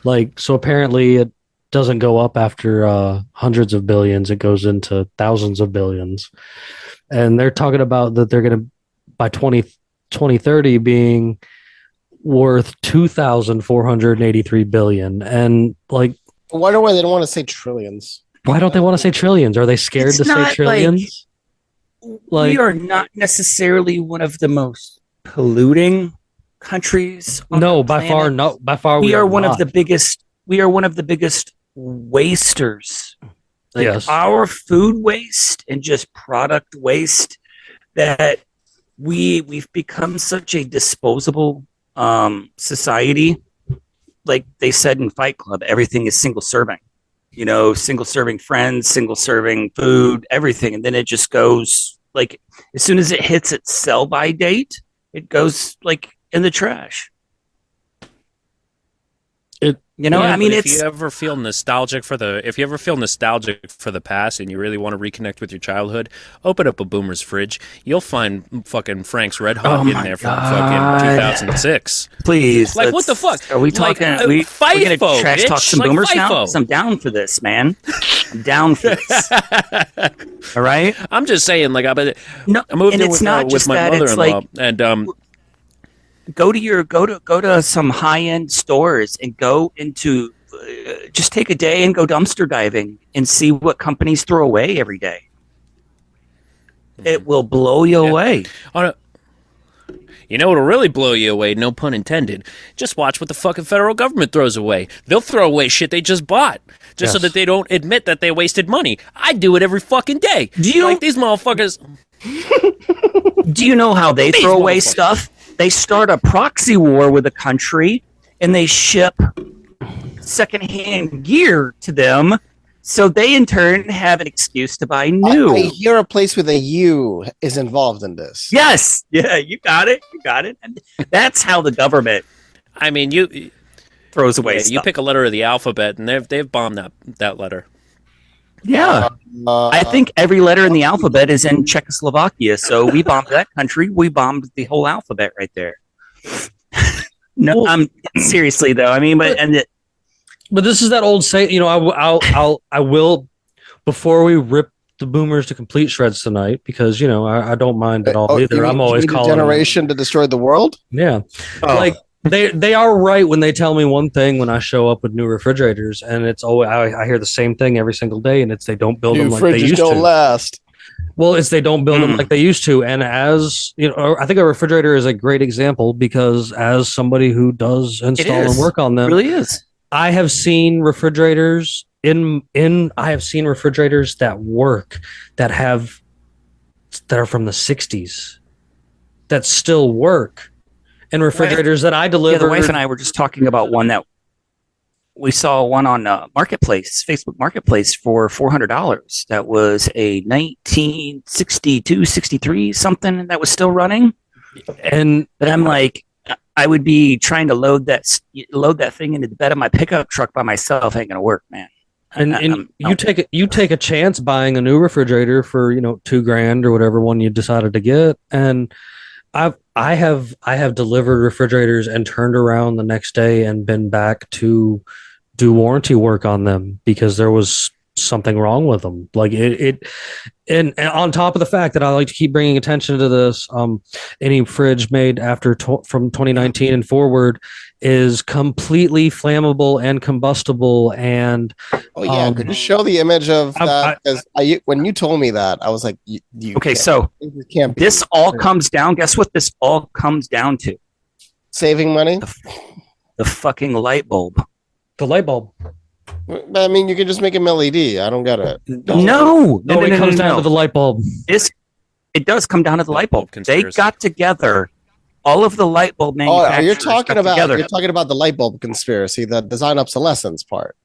Like, so apparently it doesn't go up after hundreds of billions; it goes into thousands of billions, and they're talking about that they're going to by 2030 being worth 2,483 billion. And like, I wonder why they don't want to say trillions. why don't they want to say trillions? Are they scared It's to say not trillions? we are not necessarily one of the most polluting countries. On No, the by far, planet. no, by far, We are one not. of the biggest. We are one of the biggest wasters. Like Yes. our food waste and just product waste, that we've become such a disposable society. Like they said in Fight Club, everything is single serving. You know, single serving friends, single serving food, everything, and then it just goes like as soon as it hits its sell by date, it goes like in the trash. You know, Yeah, I mean, but it's if you ever feel nostalgic for the past and you really want to reconnect with your childhood, open up a Boomer's fridge. You'll find fucking Frank's Red Hot in there from fucking 2006. please. Like, what the fuck? Are we talking? Like, we're gonna FIFO, trash talk bitch. some Like boomers now? FIFO. 'Cause I'm down for this, man. I'm down for this. All right. I'm just saying, like, I No, moved and in it's with, not with just my that. It's mother-in-law, like and go to some high end stores and go into just take a day and go dumpster diving and see what companies throw away every day. It will blow you away. you know what'll really blow you away? No pun intended. Just watch what the fucking federal government throws away. They'll throw away shit they just bought just so that they don't admit that they wasted money. I do it every fucking day. Do you like these motherfuckers? Do you know how they These throw away motherfuckers. stuff? They start a proxy war with a country and they ship secondhand gear to them, so they in turn have an excuse to buy new. I hear a place with a U is involved in this. Yes, yeah, you got it. And that's how the government I mean, you throws away you stuff. pick a letter of the alphabet, and they've bombed that letter. Yeah, I think every letter in the alphabet is in Czechoslovakia, so we bombed that country. We bombed the whole alphabet right there. No, I'm seriously though. I mean, But this is that old saying, you know, I will, before we rip the boomers to complete shreds tonight, because, you know, I don't mind at all either. I'm always calling a generation to destroy the world. Yeah. Oh. Like they are right when they tell me one thing when I show up with new refrigerators, and it's always, I hear the same thing every single day, and it's they don't build them like they used don't to. last. Well, it's they don't build them like they used to. And as you know, I think a refrigerator is a great example because as somebody who does install and work on them, it really is. I have seen refrigerators I have seen refrigerators that work that are from the 60s that still work, and refrigerators that I delivered. Yeah, the wife and I were just talking about one that we saw one on Marketplace, Facebook Marketplace for $400. That was a 1962, 63 something that was still running. And but I'm like, I would be trying to load that thing into the bed of my pickup truck by myself. Ain't gonna work, man. And you take a chance buying a new refrigerator for, you know, $2,000 or whatever one you decided to get, and I have delivered refrigerators and turned around the next day and been back to do warranty work on them because there was something wrong with them. Like and on top of the fact that I like to keep bringing attention to this, any fridge made after from 2019 and forward is completely flammable and combustible. And oh yeah, could you show the image of that? Because when you told me that, I was like, okay, so this all comes down. Guess what? This all comes down to saving money. The fucking light bulb. The light bulb. I mean, you can just make them LED. I don't get it. No, it comes down to the light bulb. It does come down to the light bulb. They got together. All of the light bulb manufacturers. Oh, you're talking about the light bulb conspiracy, the design obsolescence part.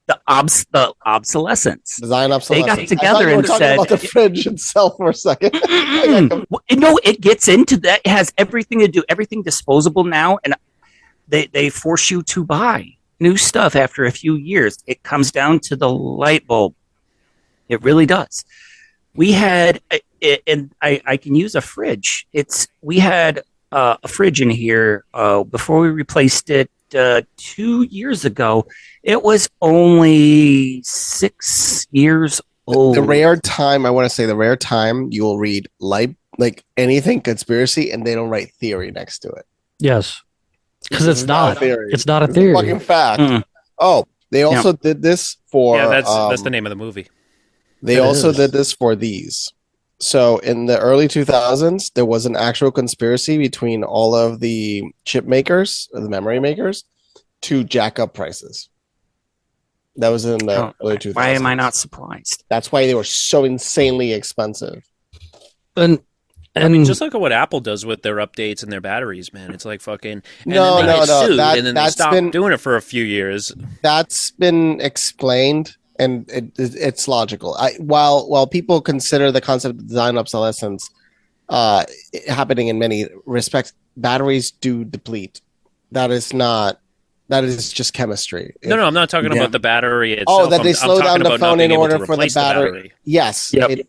The obsolescence. Design obsolescence. They got together and said about the fridge itself for a second. No, it gets into that. It has everything to do, everything disposable now, and they force you to buy new stuff after a few years. It comes down to the light bulb. It really does. We had, and I can use a fridge. We had a fridge in here before we replaced it 2 years ago. It was only 6 years old. The rare time you will read like anything conspiracy and they don't write theory next to it. Yes. Because This it's is not. a theory. It's not a It's theory. fucking fact. Mm. Oh, they also did this for. Yeah, that's the name of the movie. They It also is. did this for these. So in the early 2000s, there was an actual conspiracy between all of the chip makers, or the memory makers, to jack up prices. That was in the early 2000s. Why am I not surprised? That's why they were so insanely expensive. And I mean, just look at what Apple does with their updates and their batteries, man. It's like fucking. And then they get sued, and then they stop doing it for a few years. That's been explained, and it's logical. While people consider the concept of design obsolescence happening in many respects, batteries do deplete. That is just chemistry. No, I'm not talking about the battery itself. Oh, that they slow down the phone in order for the battery. Yes. Yep.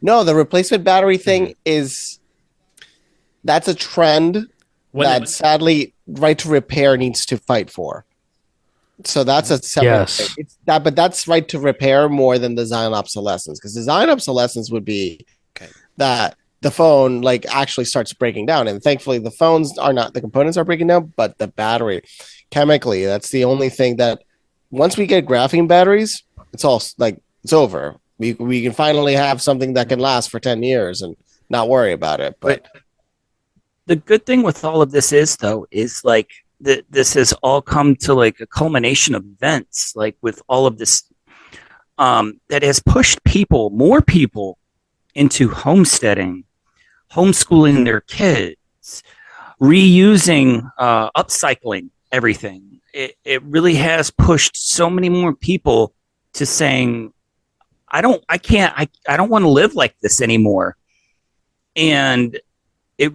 No, the replacement battery thing that's a trend that sadly Right to Repair needs to fight for. So that's a separate thing. But that's Right to Repair more than design obsolescence, because design obsolescence would be that the phone like actually starts breaking down, and thankfully the components are breaking down, but the battery chemically, that's the only thing that once we get graphene batteries, it's all like it's over. We can finally have something that can last for 10 years and not worry about it. But the good thing with all of this is like this has all come to like a culmination of events, like with all of this that has pushed more people into homesteading, homeschooling their kids, reusing, upcycling everything. It really has pushed so many more people to saying, I don't want to live like this anymore. And it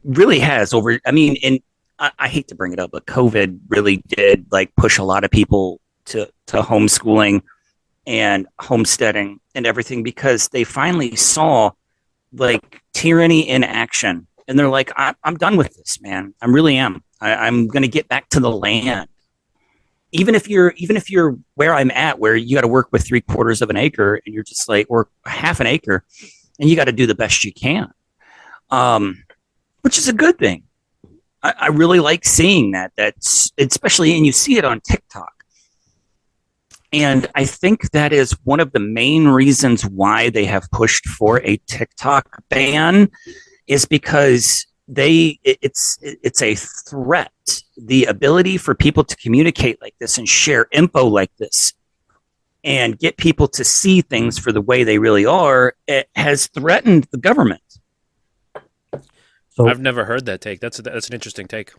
really has and I hate to bring it up, but COVID really did like push a lot of people to homeschooling and homesteading and everything, because they finally saw like tyranny in action. And they're like, I'm done with this, man. I really am. I'm going to get back to the land. Even if you're where I'm at, where you got to work with 3/4 of an acre, and you're just like, or half an acre, and you got to do the best you can, which is a good thing. I really like seeing that. That's especially, and you see it on TikTok. And I think that is one of the main reasons why they have pushed for a TikTok ban, is because it's a threat. The ability for people to communicate like this and share info like this and get people to see things for the way they really are, it has threatened the government. So, I've never heard that take. That's an interesting take.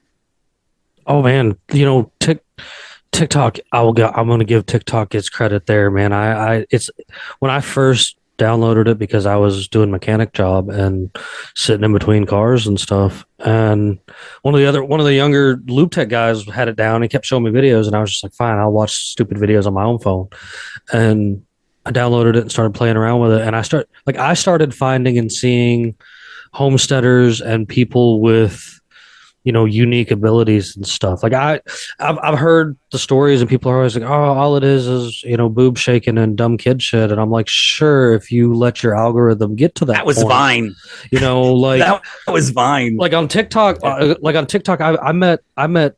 oh man, TikTok. I'm going to give TikTok its credit there, man. It's when I first downloaded it because I was doing mechanic job and sitting in between cars and stuff. And one of the younger lube tech guys had it down. He kept showing me videos, and I was just like, fine, I'll watch stupid videos on my own phone. And I downloaded it and started playing around with it. And I started finding and seeing homesteaders and people with unique abilities and stuff. Like I've heard the stories, and people are always like, oh, all it is boob shaking and dumb kid shit. And I'm like, sure, if you let your algorithm get to that was point, Vine. Like that was Vine. Like on TikTok, I met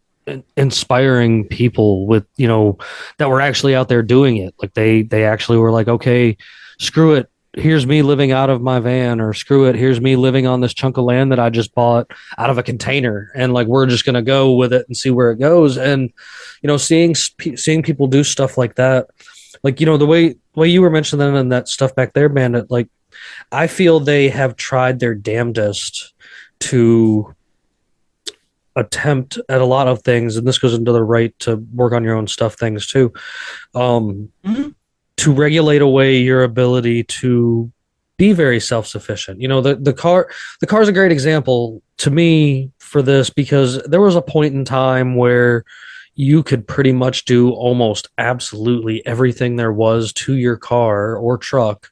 inspiring people with that were actually out there doing it. Like they actually were like, okay, screw it, here's me living out of my van, or screw it, here's me living on this chunk of land that I just bought out of a container, and like we're just gonna go with it and see where it goes. And seeing people do stuff like that, like the way you were mentioning and that stuff back there, Bandit, like I feel they have tried their damnedest to attempt at a lot of things, and this goes into the right to work on your own stuff things too, to regulate away your ability to be very self-sufficient. The car's a great example to me for this, because there was a point in time where you could pretty much do almost absolutely everything there was to your car or truck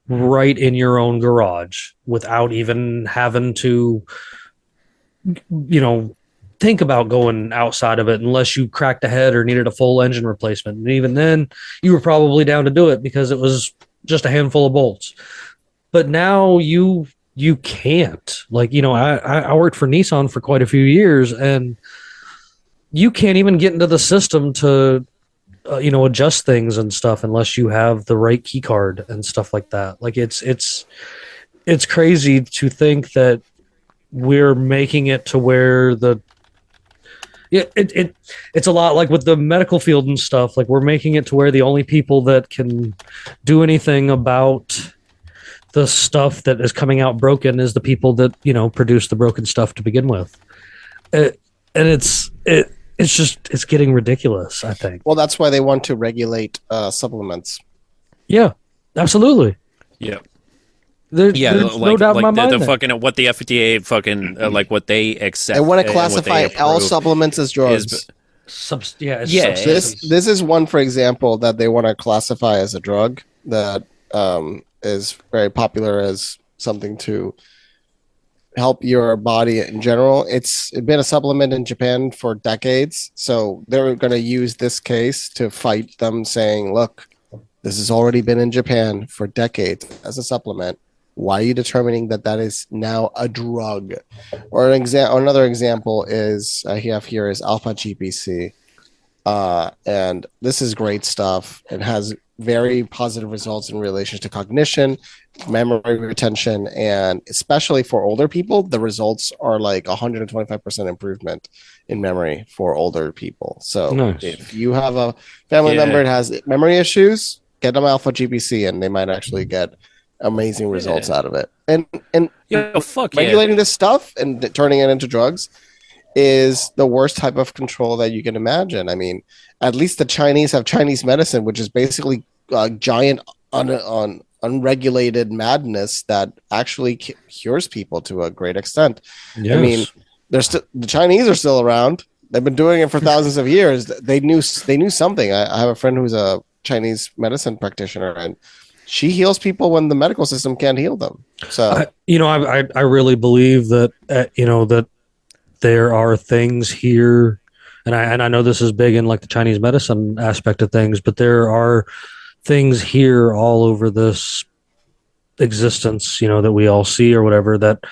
right in your own garage without even having to think about going outside of it, unless you cracked a head or needed a full engine replacement. And even then, you were probably down to do it because it was just a handful of bolts. But now you can't. Like, I worked for Nissan for quite a few years, and you can't even get into the system to adjust things and stuff unless you have the right key card and stuff like that. Like it's crazy to think that we're making it to where it's a lot like with the medical field and stuff. Like we're making it to where the only people that can do anything about the stuff that is coming out broken is the people that produce the broken stuff to begin with. And it's getting ridiculous, I think. Well, that's why they want to regulate supplements. Yeah, absolutely. Yeah. There's no doubt in my mind. The fucking what the FDA fucking like what they accept. They want to classify all supplements as drugs. This is one, for example, that they want to classify as a drug that is very popular as something to help your body in general. It's been a supplement in Japan for decades, so they're going to use this case to fight them, saying, "Look, this has already been in Japan for decades as a supplement. Why are you determining that is now a drug?" Or another example is I have here is alpha GPC, and this is great stuff. It has very positive results in relation to cognition, memory retention, and especially for older people, the results are like 125% improvement in memory for older people. So nice. If you have a family member that has memory issues, get them alpha GPC, and they might actually get amazing results out of it. And regulating this stuff and turning it into drugs is the worst type of control that you can imagine. I mean, at least the Chinese have Chinese medicine, which is basically a giant unregulated madness that actually cures people to a great extent. Yes. I mean, the Chinese are still around. They've been doing it for thousands of years. They knew something. I have a friend who's a Chinese medicine practitioner, and she heals people when the medical system can't heal them. So I really believe that that there are things here, and I know this is big in like the Chinese medicine aspect of things, but there are things here all over this existence, that we all see or whatever, that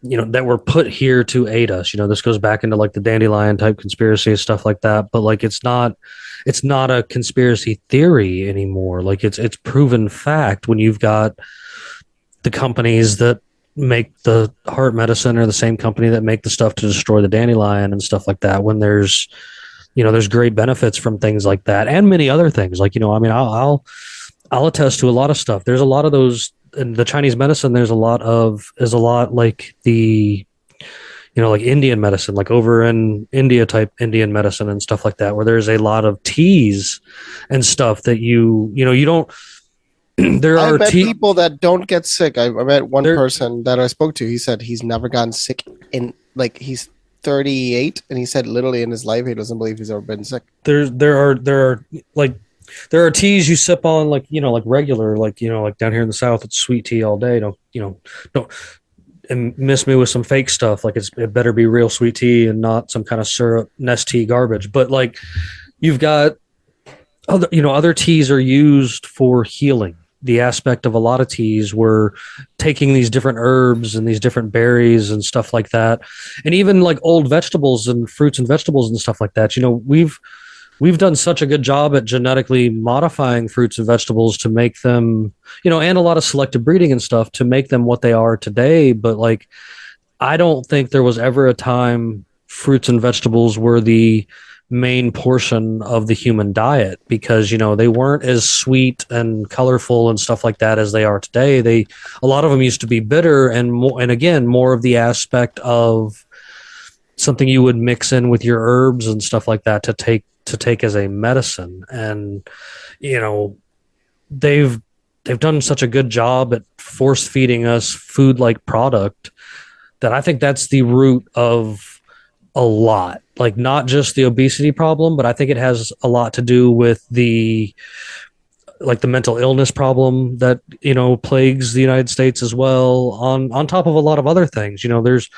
that were put here to aid us. This goes back into like the dandelion type conspiracy and stuff like that, but like it's not a conspiracy theory anymore. Like it's proven fact when you've got the companies that make the heart medicine or the same company that make the stuff to destroy the dandelion and stuff like that. When there's great benefits from things like that and many other things. Like, I mean, I'll attest to a lot of stuff. There's a lot of those in the Chinese medicine. There's a lot like the, like Indian medicine, like over in India type Indian medicine and stuff like that, where there's a lot of teas and stuff that you don't, I've met people that don't get sick. I met one person that I spoke to. He said he's never gotten sick in he's 38, and he said literally in his life he doesn't believe he's ever been sick. There are teas you sip on like regular like down here in the South it's sweet tea all day. Don't and miss me with some fake stuff. Like it better be real sweet tea and not some kind of syrup nest tea garbage. But like you've got other teas are used for healing. The aspect of a lot of teas were taking these different herbs and these different berries and stuff like that. And even like old vegetables and fruits and vegetables and stuff like that. We've done such a good job at genetically modifying fruits and vegetables to make them, and a lot of selective breeding and stuff to make them what they are today. But like, I don't think there was ever a time fruits and vegetables were the main portion of the human diet because they weren't as sweet and colorful and stuff like that as they are today. A lot of them used to be bitter and more of the aspect of something you would mix in with your herbs and stuff like that to take as a medicine. And they've done such a good job at force feeding us food like product that I think that's the root of a lot, like not just the obesity problem, but I think it has a lot to do with the mental illness problem that plagues the United States as well, on top of a lot of other things. There's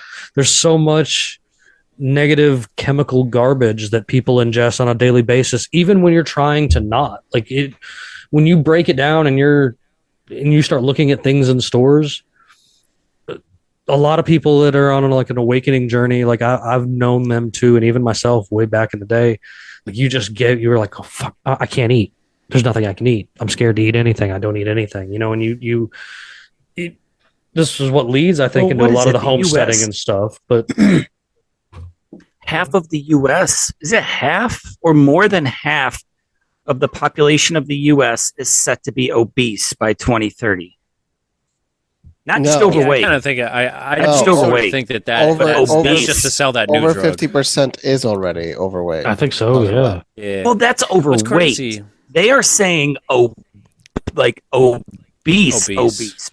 so much negative chemical garbage that people ingest on a daily basis, even when you're trying to not like it. When you break it down and you start looking at things in stores, a lot of people that are on like an awakening journey, like I've known them too, and even myself way back in the day. Like you were like, oh fuck, I can't eat. There's nothing I can eat. I'm scared to eat anything. I don't eat anything, and this is what leads, I think, into a lot of the homesteading US? and stuff. But Half of the U.S. is it half or more than half of the population of the U.S. is set to be obese by 2030. Not just No. overweight. I kind of think I No. just Overweight. think that Over- that's over- just to sell that new Over drug. 50% is already overweight. I think so. Yeah. Yeah. Well, that's What's overweight. crazy? They are saying obese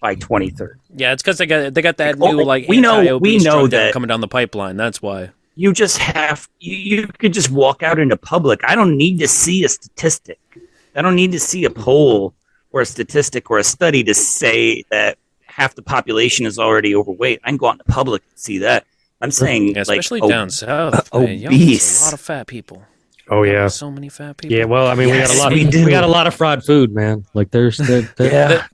by 2030. Yeah, it's because they got that Like, new like we know anti-obese drug that coming down the pipeline. That's why. You just have you could just walk out into public. I don't need to see a statistic. I don't need to see a poll or a statistic or a study to say that half the population is already overweight. I can go out in the public and see that. I'm saying, Yeah, especially like, down south. Man. Yo, obese. there's a lot of fat people. Oh yeah. So many fat people. Yeah. Well, I mean, Yes, we we got do. a lot of fried food, man. Like there's Yeah.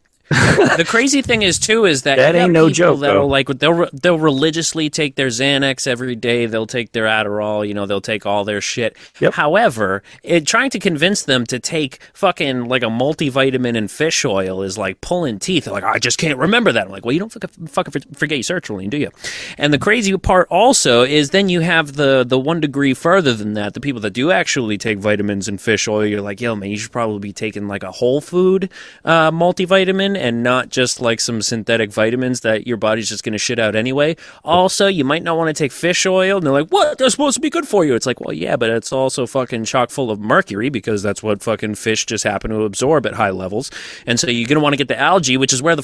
The crazy thing is too is that That you got ain't no people joke, that'll though. like they'll religiously take their Xanax every day. They'll take their Adderall. They'll take all their shit. Yep. However, trying to convince them to take fucking like a multivitamin and fish oil is like pulling teeth. They're like, I just can't remember that. I'm like, well, you don't fucking forget your sertraline, do you? And the crazy part also is then you have the 1 degree further than that. The people that do actually take vitamins and fish oil, you're like, yo, man, you should probably be taking like a whole food multivitamin and not just like some synthetic vitamins that your body's just going to shit out anyway. Also, you might not want to take fish oil. And they're like, what? They're supposed to be good for you. It's like, well, yeah, but it's also fucking chock full of mercury because that's what fucking fish just happen to absorb at high levels. And so you're going to want to get the algae, which is where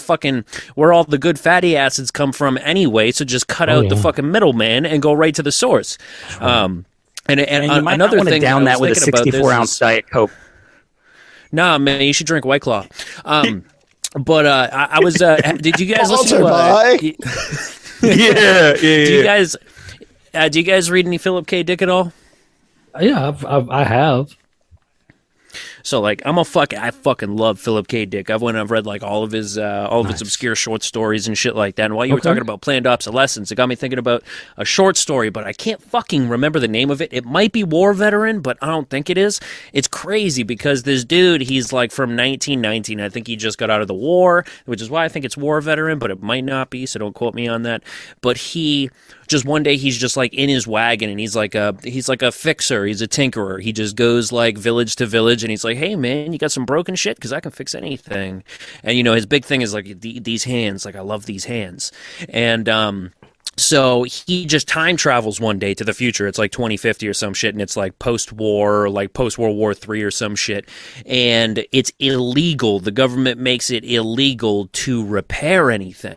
where all the good fatty acids come from anyway. So just cut out the fucking middleman and go right to the source. And you might another not want to thing down I that was with a thinking about this 64-ounce is- Diet Coke. Nah, man, you should drink White Claw. But I was. Did you guys listen Sponsored to? by- Yeah. Do you guys read any Philip K. Dick at all? yeah. I have. So like I fucking love Philip K. Dick. I've read like all of his obscure short stories and shit like that. And while you were talking about planned obsolescence, it got me thinking about a short story, but I can't fucking remember the name of it. It might be War Veteran, but I don't think it is. It's crazy because this dude, he's like from 1919. I think he just got out of the war, which is why I think it's War Veteran, but it might not be, so don't quote me on that. But he just one day he's just like in his wagon and he's like a fixer, he's a tinkerer. He just goes like village to village and he's like, hey man, you got some broken shit? Because I can fix anything. And his big thing is like these hands, like I love these hands. And so he just time travels one day to the future. It's like 2050 or some shit, and it's like post-war, like post-World War III or some shit. And it's illegal. The government makes it illegal to repair anything.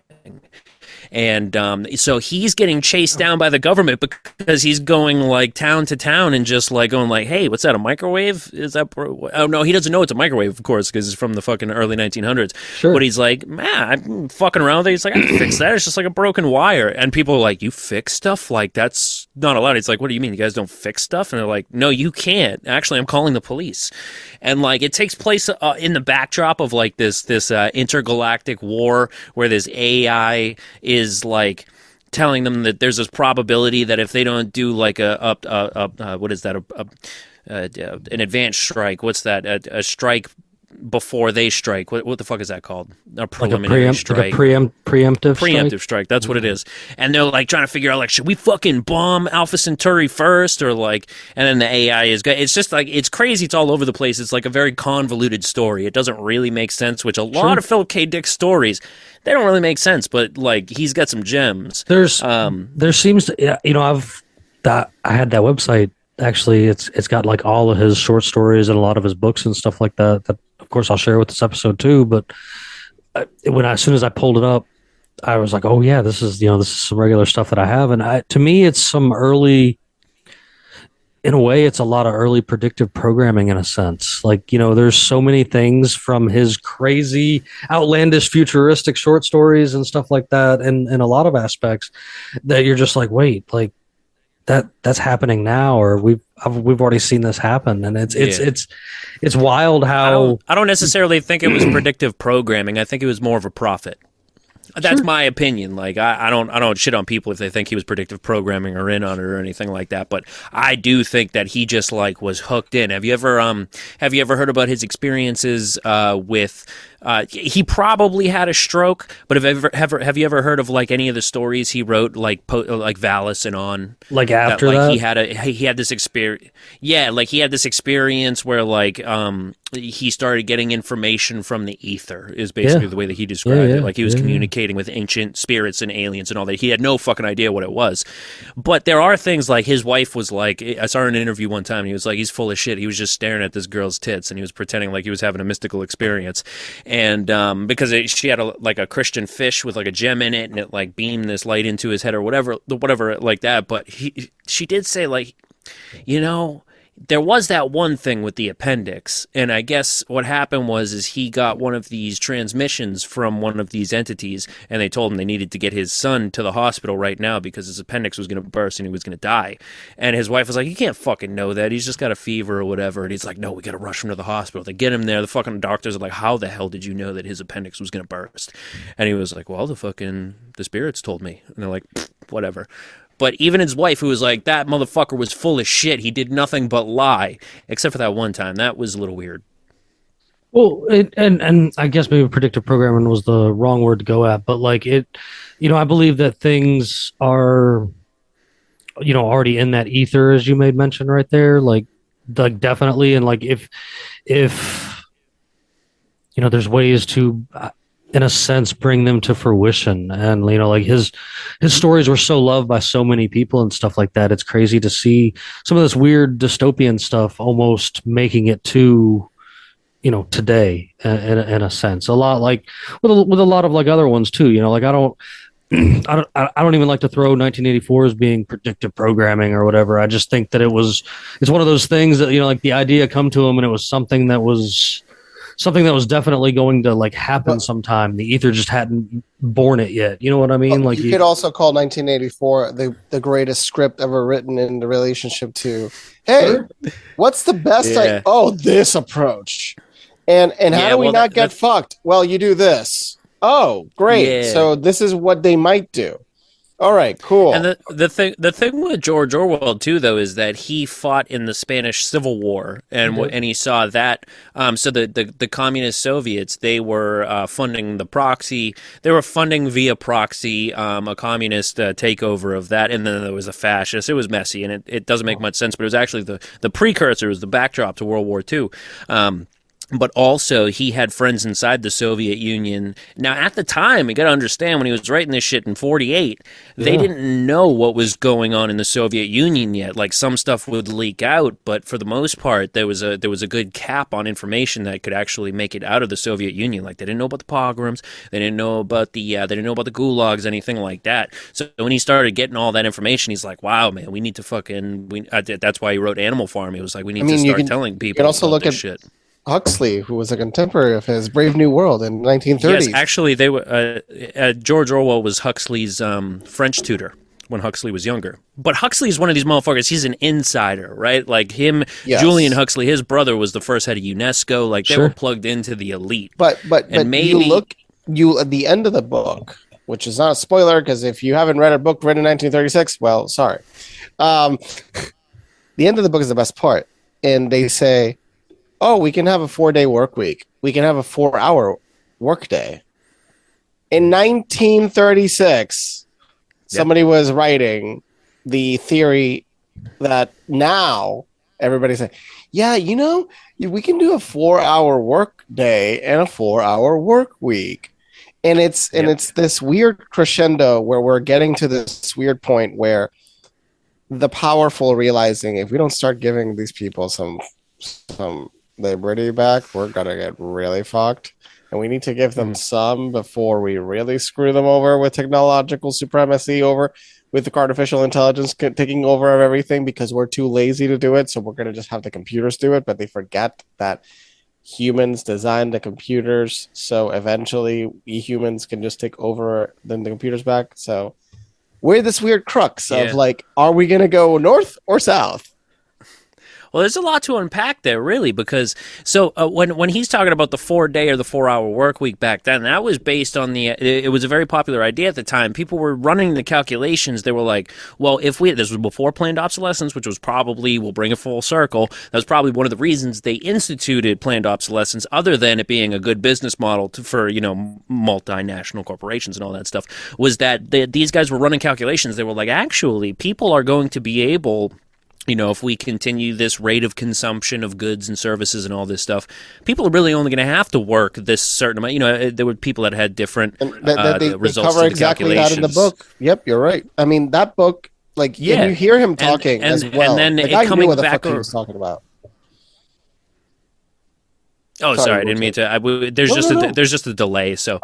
And so he's getting chased down by the government because he's going like town to town and just like going like, hey, what's that, a microwave? Is that oh no, he doesn't know it's a microwave, of course, because it's from the fucking early 1900s. Sure. But he's like, man, I'm fucking around with it. He's like, I can fix that. It's just like a broken wire. And people are like, you fix stuff? Like, that's not allowed. It's like, what do you mean? You guys don't fix stuff? And they're like, no, you can't. Actually, I'm calling the police. And like, it takes place in the backdrop of like this intergalactic war where this AI is like telling them that there's this probability that if they don't do like what is that, an advanced strike, what's that, a strike before they strike, what the fuck is that called? A preliminary strike. Preemptive strike. That's what it is. And they're like trying to figure out like, should we fucking bomb Alpha Centauri first, or like, and then the AI is good. It's just like, it's crazy. It's all over the place. It's like a very convoluted story. It doesn't really make sense, which a lot of Philip K. Dick stories, they don't really make sense, but like he's got some gems. There seems to, I had that website. Actually, it's got like all of his short stories and a lot of his books and stuff like that. That of course I'll share with this episode too. But as soon as I pulled it up, I was like, oh yeah, this is some regular stuff that I have. And to me, it's some early. In a way, it's a lot of early predictive programming in a sense. Like, there's so many things from his crazy, outlandish, futuristic short stories and stuff like that, and in a lot of aspects that you're just like, wait, like that's happening now, or we've already seen this happen, and it's wild how I don't necessarily think it was predictive programming. I think it was more of a profit. That's my opinion. Like I don't shit on people if they think he was predictive programming or in on it or anything like that. But I do think that he just like was hooked in. Have you ever heard about his experiences with? He probably had a stroke, but have you ever heard of like any of the stories he wrote, like Valis and on, Like after that? that? He had this experience. Yeah, like he had this experience where like he started getting information from the ether. Is basically the way that he described it. Like he was communicating with ancient spirits and aliens and all that. He had no fucking idea what it was. But there are things like his wife was like. I saw in an interview one time. And he was like, he's full of shit. He was just staring at this girl's tits and he was pretending like he was having a mystical experience. And because she had a Christian fish with like a gem in it, and it like beamed this light into his head or whatever like that. But she did say like, there was that one thing with the appendix, and I guess what happened is he got one of these transmissions from one of these entities, and they told him they needed to get his son to the hospital right now because his appendix was going to burst and he was going to die. And his wife was like, "You can't fucking know that. He's just got a fever or whatever." And he's like, "No, we got to rush him to the hospital." They get him there. The fucking doctors are like, "How the hell did you know that his appendix was going to burst?" And he was like, "Well, the spirits told me." And they're like, "Whatever." But even his wife, who was like, that motherfucker was full of shit. He did nothing but lie, except for that one time. That was a little weird. Well, and I guess maybe predictive programming was the wrong word to go at, but like I believe that things are, already in that ether, as you made mention right there, like definitely. And like if there's ways to, in a sense, bring them to fruition. And like his stories were so loved by so many people and stuff like that. It's crazy to see some of this weird dystopian stuff almost making it to today in a sense, a lot like with a lot of like other ones too. Like I don't even like to throw 1984 as being predictive programming or whatever. I just think that it's one of those things that like the idea come to him and it was something that was definitely going to like happen sometime. The ether just hadn't born it yet. You know what I mean? Like you could also call 1984 the greatest script ever written in the relationship to, hey, what's the best? This approach. And how do we not get fucked? Well, you do this. Oh, great. Yeah. So this is what they might do. All right, cool. And the thing with George Orwell too, though, is that he fought in the Spanish Civil War, and and he saw that. So the communist Soviets, they were funding the proxy. They were funding via proxy a communist takeover of that, and then there was a fascist. It was messy, and it doesn't make much sense. But it was actually the precursor, was the backdrop to World War II. But also, he had friends inside the Soviet Union. Now, at the time, you got to understand, when he was writing this shit in 1948, they didn't know what was going on in the Soviet Union yet. Like, some stuff would leak out, but for the most part, there was a good cap on information that could actually make it out of the Soviet Union. Like, they didn't know about the pogroms, they didn't know about the gulags, anything like that. So when he started getting all that information, he's like, "Wow, man, we need to fucking." That's why he wrote Animal Farm. He was like, "We need to start telling people." You can also look at shit. Huxley, who was a contemporary of his, Brave New World in 1930s. Yes, actually, they were. George Orwell was Huxley's French tutor when Huxley was younger. But Huxley is one of these motherfuckers. He's an insider, right? Like him, Julian Huxley, his brother was the first head of UNESCO. Like they were plugged into the elite. But maybe you at the end of the book, which is not a spoiler because if you haven't read a book written in 1936, well, sorry. The end of the book is the best part, and they say, "Oh, we can have a 4-day work week. We can have a 4-hour work day." In 1936, somebody was writing the theory that now everybody's saying, "Yeah, we can do a 4-hour work day and a 4-hour work week." And it's this weird crescendo where we're getting to this weird point where the powerful realizing if we don't start giving these people some liberty back, we're gonna get really fucked, and we need to give them some before we really screw them over with technological supremacy, over with the artificial intelligence taking over of everything, because we're too lazy to do it. So we're gonna just have the computers do it, but they forget that humans designed the computers, so eventually we humans can just take over then the computers back. So we're this weird crux of like, are we gonna go north or south? Well, there's a lot to unpack there, really, because when he's talking about the 4-day or the 4-hour work week back then, that was based on it was a very popular idea at the time. People were running the calculations. They were like, well, this was before planned obsolescence, which was probably, we'll bring it full circle. That was probably one of the reasons they instituted planned obsolescence, other than it being a good business model for multinational corporations and all that stuff, was that these guys were running calculations. They were like, actually, people are going to be able, if we continue this rate of consumption of goods and services and all this stuff, people are really only going to have to work this certain amount. There were people that had different they results cover to the exactly that in the calculations. book. Yep, you're right. I mean, that book, and you hear him talking as well. And then I coming knew what the back fuck he was talking about. Oh, sorry, I didn't mean to. There's just a delay. So,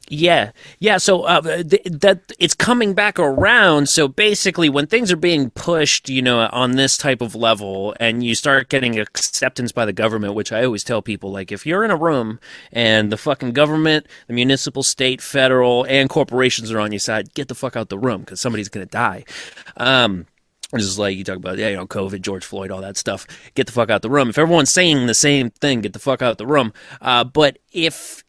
yeah. So that it's coming back around. So basically, when things are being pushed, on this type of level, and you start getting acceptance by the government, which I always tell people, like, if you're in a room and the fucking government, the municipal, state, federal, and corporations are on your side, get the fuck out the room, because somebody's gonna die. It's just like you talk about, COVID, George Floyd, all that stuff. Get the fuck out the room. If everyone's saying the same thing, get the fuck out the room. But if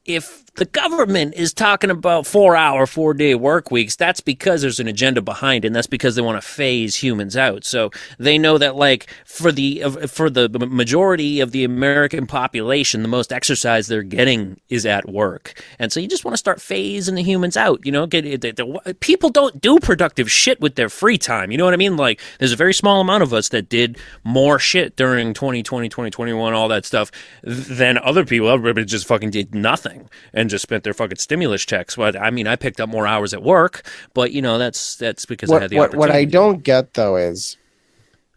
the government is talking about 4-hour, 4-day work weeks, that's because there's an agenda behind it, and that's because they want to phase humans out. So they know that, like, for the majority of the American population, the most exercise they're getting is at work. And so you just want to start phasing the humans out. People don't do productive shit with their free time. You know what I mean? Like, there's a very small amount of us that did more shit during 2020, 2021, all that stuff, than other people. Everybody just fucking did nothing and just spent their fucking stimulus checks. But I mean, I picked up more hours at work, but that's because I had the opportunity. What I don't get though is,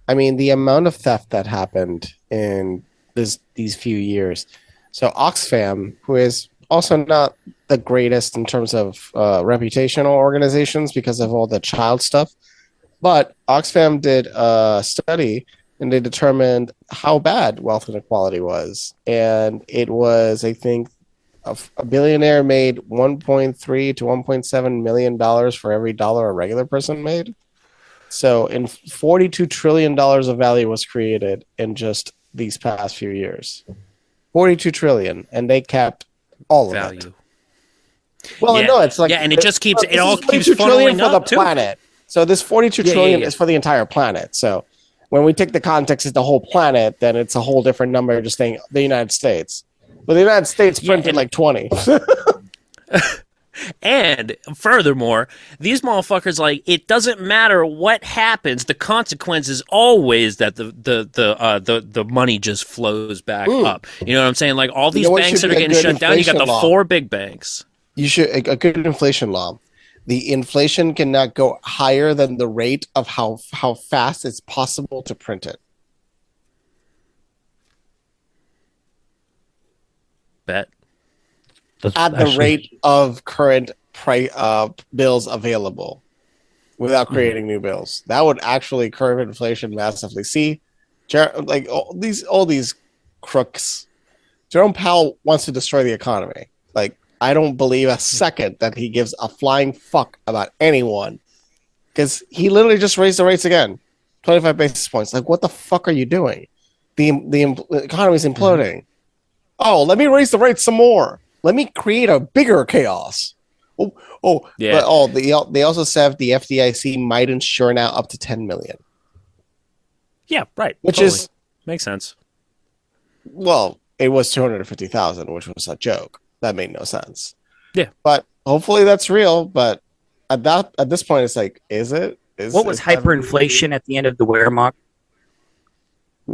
I mean, the amount of theft that happened in these few years. So Oxfam, who is also not the greatest in terms of reputational organizations because of all the child stuff, but Oxfam did a study and they determined how bad wealth inequality was, and it was, I think, a billionaire made $1.3 to $1.7 million for every dollar a regular person made. So, in $42 trillion of value was created in just these past few years. 42 trillion, and they kept all of value. It. Well, no, it's like and it just keeps it all keeps funneling funneling for up the planet. So this 42 trillion is for the entire planet. So when we take the context of the whole planet, then it's a whole different number. Just saying the United States. But the United States printed like 20. And furthermore, these motherfuckers, like, it doesn't matter what happens, the consequence is always that the money just flows back up. You know what I'm saying? Like, all these banks that are getting shut down, you got the 4 big banks. You should a good inflation law. The inflation cannot go higher than the rate of how fast it's possible to print it. Bet. At the rate of current bills available without creating new bills. That would actually curb inflation massively. See, like all these crooks. Jerome Powell wants to destroy the economy. Like, I don't believe a second that he gives a flying fuck about anyone, because he literally just raised the rates again, 25 basis points. Like, what the fuck are you doing? The economy's imploding. Oh, let me raise the rates some more. Let me create a bigger chaos. Yeah. But they also said the FDIC might insure now up to 10 million. Yeah, right. Which is makes sense. Well, it was 250,000, which was a joke. That made no sense. Yeah, but hopefully that's real. But at this point, it's like, is it? What was hyperinflation at the end of the Wehrmacht?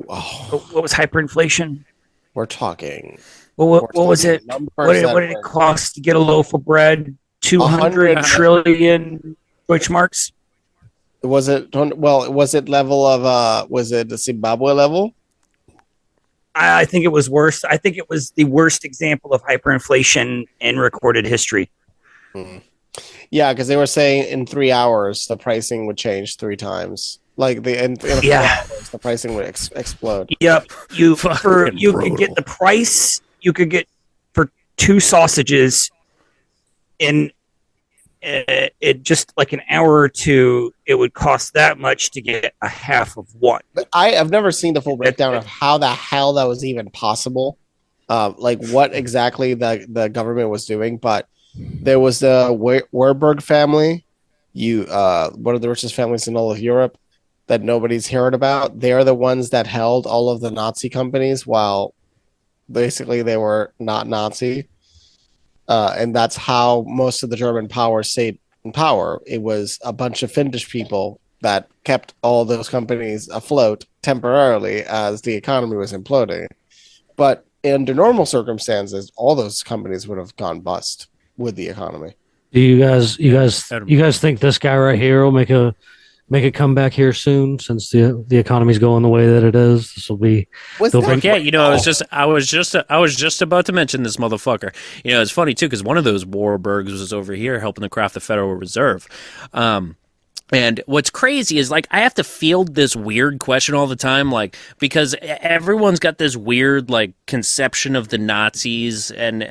Oh. What was hyperinflation? We're talking. Well, what was it? What did it cost to get a loaf of bread? 200 trillion Deutschmarks? Was it? Well, was it level of? Was it the Zimbabwe level? I think it was worse. I think it was the worst example of hyperinflation in recorded history. Yeah, because they were saying in 3 hours the pricing would change 3 times. Like in 4 hours, the pricing would explode. Yep, you could get the price you could get for 2 sausages in it just like an hour or two, it would cost that much to get a half of one. But I've never seen the full breakdown of how the hell that was even possible. Like what exactly the government was doing, but there was the Warburg family, one of the richest families in all of Europe that nobody's heard about. They're the ones that held all of the Nazi companies while basically they were not Nazi. And that's how most of the German power stayed in power. It was a bunch of Finnish people that kept all those companies afloat temporarily as the economy was imploding. But under normal circumstances, all those companies would have gone bust with the economy. Do you guys think this guy right here will make a comeback here soon? Since the economy's going the way that it is, this will be. Yeah, I was just about to mention this motherfucker. It's funny too because one of those Warburgs was over here helping to craft the Federal Reserve. And what's crazy is like I have to field this weird question all the time, like because everyone's got this weird like conception of the Nazis, and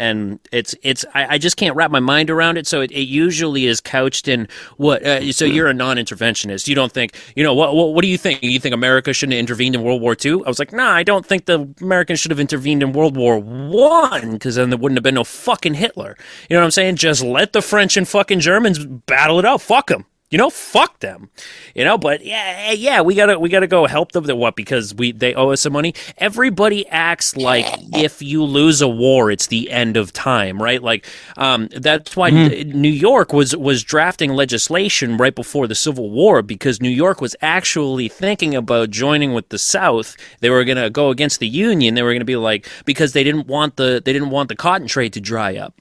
I just can't wrap my mind around it. So it usually is couched in what? So you're a non-interventionist. You don't think what do you think? You think America shouldn't have intervened in World War II? I was like, nah, I don't think the Americans should have intervened in World War One because then there wouldn't have been no fucking Hitler. You know what I'm saying? Just let the French and fucking Germans battle it out. Fuck them. Fuck them, but yeah, we gotta go help them. What? Because they owe us some money. Everybody acts like if you lose a war, it's the end of time, right? Like, that's why New York was drafting legislation right before the Civil War because New York was actually thinking about joining with the South. They were gonna go against the Union. They were gonna be like because they didn't want the cotton trade to dry up.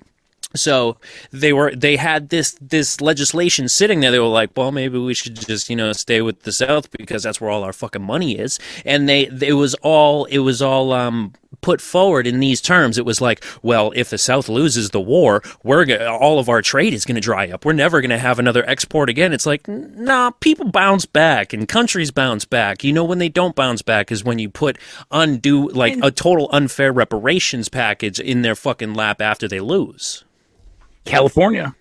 So they had this legislation sitting there. They were like, well, maybe we should just stay with the South because that's where all our fucking money is. And it was all put forward in these terms. It was like, well, if the South loses the war, all of our trade is going to dry up. We're never going to have another export again. It's like, nah, people bounce back and countries bounce back. When they don't bounce back is when you put a total unfair reparations package in their fucking lap after they lose. California.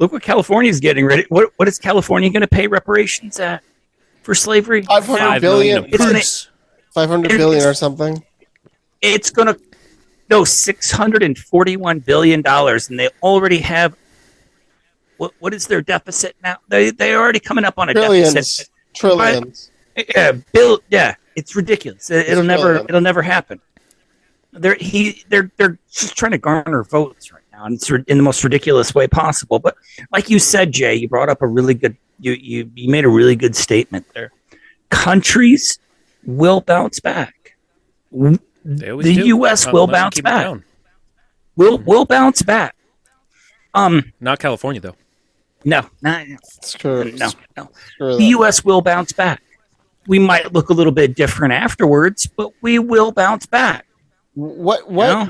Look what California's getting ready. What is California going to pay reparations at for slavery? 500 billion. It's 500 billion or something. It's going to $641 billion, and they already have. What is their deficit now? They're already coming up on a deficit. Trillions. Yeah, it's ridiculous. It'll never happen. They're just trying to garner votes right now, and it's in the most ridiculous way possible. But like you said, Jay, you brought up a really good. You made a really good statement there. Countries will bounce back. The U.S. will bounce back. We'll bounce back. Not California though. No. Screw no. The U.S. will bounce back. We might look a little bit different afterwards, but we will bounce back. Where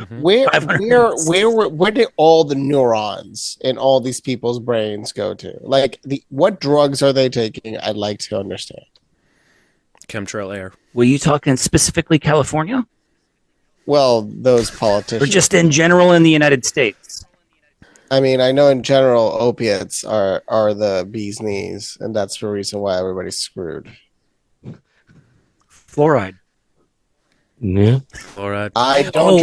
did all the neurons in all these people's brains go to? Like what drugs are they taking? I'd like to understand. Chemtrail air. Were you talking specifically California? Well, those politicians. Or just in general in the United States? I mean, I know in general opiates are the bee's knees, and that's the reason why everybody's screwed. Fluoride. Yeah. Fluoride.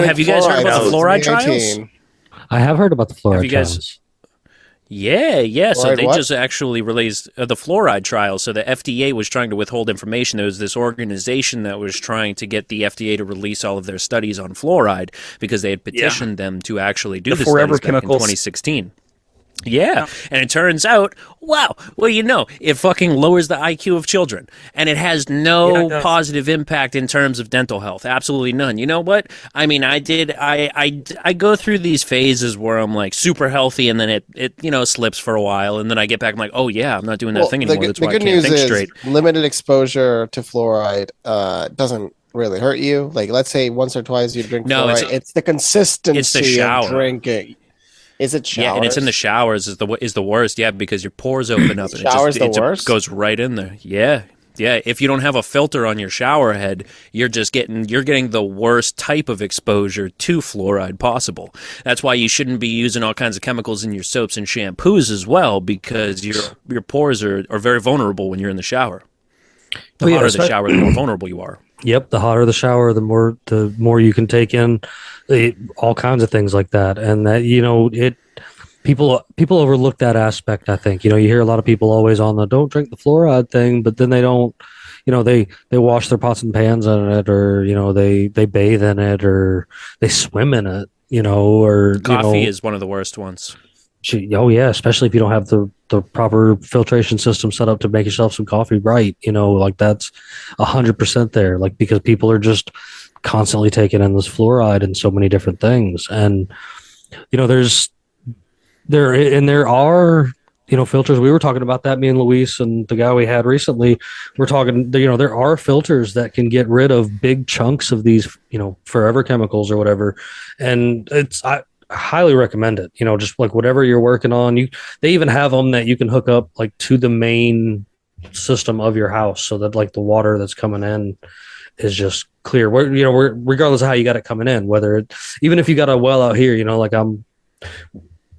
Have you guys heard about the fluoride trials? I have heard about the fluoride trials. Yeah. So Fluoride they what? just actually released the fluoride trial. So the FDA was trying to withhold information. There was this organization that was trying to get the FDA to release all of their studies on fluoride because they had petitioned them to actually do the forever studies back in chemicals. 2016. Yeah, and it turns out, it fucking lowers the IQ of children, and it has no positive impact in terms of dental health. Absolutely none. You know what? I mean, I go through these phases where I'm like super healthy, and then it slips for a while, and then I get back. I'm like, oh yeah, I'm not doing that thing anymore. That's why I can't think straight. Limited exposure to fluoride doesn't really hurt you. Like, let's say once or twice you drink fluoride. It's the consistency of drinking. Is it showers? Yeah, and it's in the showers is the worst. Yeah, because your pores open up and showers it worst? goes right in there. Yeah, Yeah, if you don't have a filter on your shower head, you're getting the worst type of exposure to fluoride possible. That's why you shouldn't be using all kinds of chemicals in your soaps and shampoos as well, because your pores are very vulnerable when you're in the shower. The hotter the shower, the more vulnerable you are. Yep, the hotter the shower, the more you can take in all kinds of things like that, and that people overlook that aspect. I think you hear a lot of people always on the don't drink the fluoride thing, but then they don't. They wash their pots and pans in it, or they bathe in it, or they swim in it. Or coffee is one of the worst ones. Oh yeah, especially if you don't have the proper filtration system set up to make yourself some coffee right. Like that's 100% there. Like because people are just constantly taking in this fluoride and so many different things, and there are filters. We were talking about that, me and Luis and the guy we had recently. We're talking, there are filters that can get rid of big chunks of these, forever chemicals or whatever, and I highly recommend it. Just like whatever you're working on, they even have them that you can hook up like to the main system of your house, so that like the water that's coming in is just clear. Regardless of how you got it coming in, even if you got a well out here, like I'm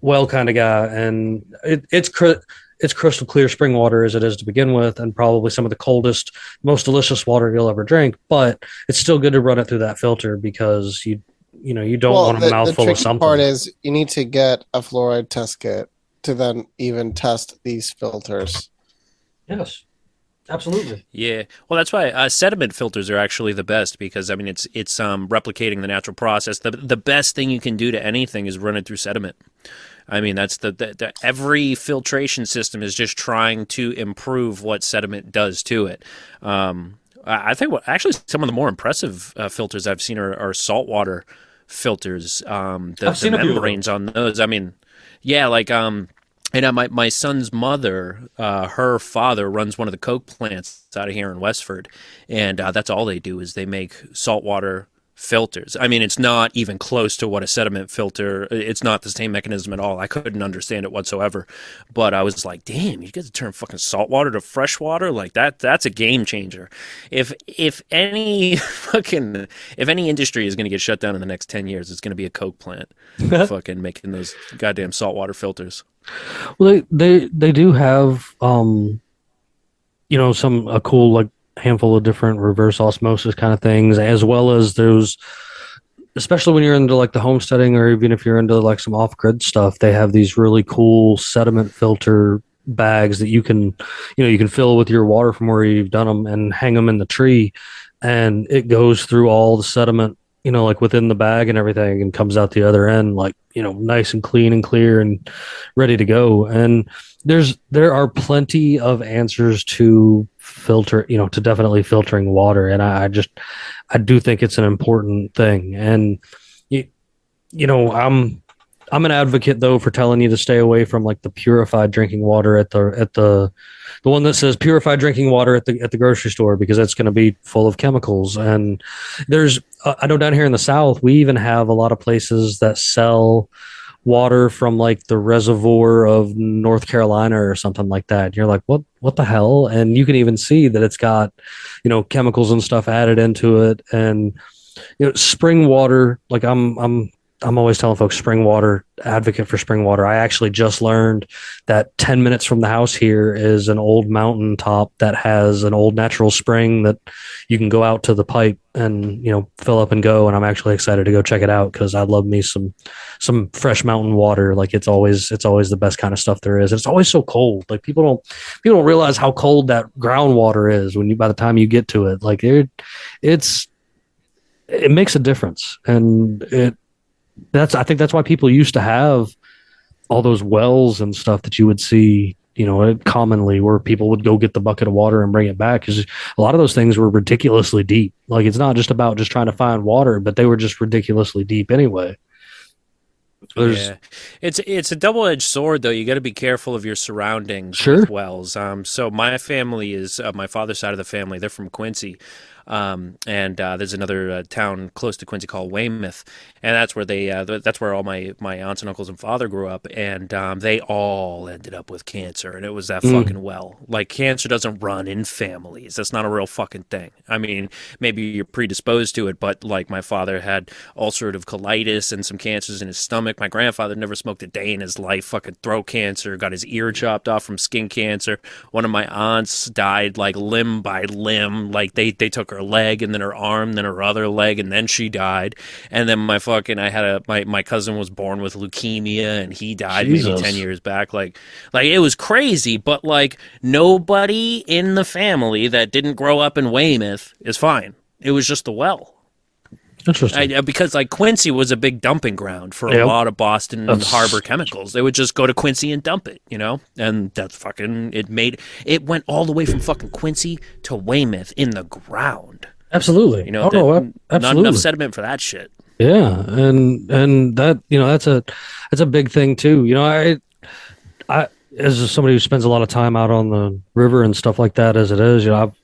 well kind of guy, and it's crystal clear spring water as it is to begin with, and probably some of the coldest, most delicious water you'll ever drink. But it's still good to run it through that filter, because you don't want a mouthful of something. The part is you need to get a fluoride test kit to then even test these filters. Yes, absolutely. Yeah, well, that's why sediment filters are actually the best, because I mean it's replicating the natural process. The best thing you can do to anything is run it through sediment. I mean, that's the every filtration system is just trying to improve what sediment does to it. I think actually some of the more impressive filters I've seen are saltwater filters. The membranes on those. I mean, yeah, like my son's mother, her father runs one of the coke plants out of here in Westford, and that's all they do is they make saltwater filters. I mean, it's not even close to what a sediment filter. It's not the same mechanism at all. I couldn't understand it whatsoever. But I was like, damn, you get to turn fucking salt water to fresh water? Like that's a game changer. If any industry is going to get shut down in the next 10 years, it's going to be a coke plant fucking making those goddamn saltwater filters. Well, they do have a cool like handful of different reverse osmosis kind of things, as well as those, especially when you're into like the homesteading, or even if you're into like some off-grid stuff, they have these really cool sediment filter bags that you can fill with your water from where you've done them and hang them in the tree, and it goes through all the sediment like within the bag and everything, and comes out the other end like nice and clean and clear and ready to go. And there are plenty of answers to filter, to definitely filtering water, and I do think it's an important thing. And I'm an advocate though for telling you to stay away from like the purified drinking water at the one that says purified drinking water at the grocery store, because it's going to be full of chemicals. And there's I know down here in the South, we even have a lot of places that sell water from like the reservoir of North Carolina or something like that. And you're like, what the hell? And you can even see that it's got, chemicals and stuff added into it. And, spring water, like I'm always telling folks spring water, advocate for spring water. I actually just learned that 10 minutes from the house here is an old mountain top that has an old natural spring that you can go out to the pipe and, fill up and go. And I'm actually excited to go check it out, because I love me some fresh mountain water. Like it's always the best kind of stuff there is. It's always so cold. Like people don't realize how cold that groundwater is by the time you get to it. Like it makes a difference. And I think that's why people used to have all those wells and stuff that you would see, commonly, where people would go get the bucket of water and bring it back, because a lot of those things were ridiculously deep. Like it's not just about just trying to find water, but they were just ridiculously deep anyway. There's Yeah, it's a double-edged sword, though. You got to be careful of your surroundings sure. with wells. So my family is my father's side of the family. They're from Quincy, and there's another town close to Quincy called Weymouth, and that's where that's where all my aunts and uncles and father grew up, and they all ended up with cancer, and it was that Mm. fucking well. Like cancer doesn't run in families. That's not a real fucking thing. I mean, maybe you're predisposed to it, but like my father had ulcerative colitis and some cancers in his stomach. My grandfather never smoked a day in his life. Fucking throat cancer, got his ear chopped off from skin cancer. One of my aunts died like limb by limb. Like they took her leg and then her arm, then her other leg, and then she died. And then my cousin was born with leukemia and he died maybe Jesus. 10 years back. Like it was crazy, but like nobody in the family that didn't grow up in Weymouth is fine. It was just the well. Interesting. Because like Quincy was a big dumping ground for a Yep. lot of Boston That's- harbor chemicals. They would just go to Quincy and dump it, and that's it went all the way from fucking Quincy to Weymouth in the ground. Absolutely. No, absolutely. not enough sediment for that shit. Yeah, and that that's a big thing too. I as somebody who spends a lot of time out on the river and stuff like that, as it is, I'll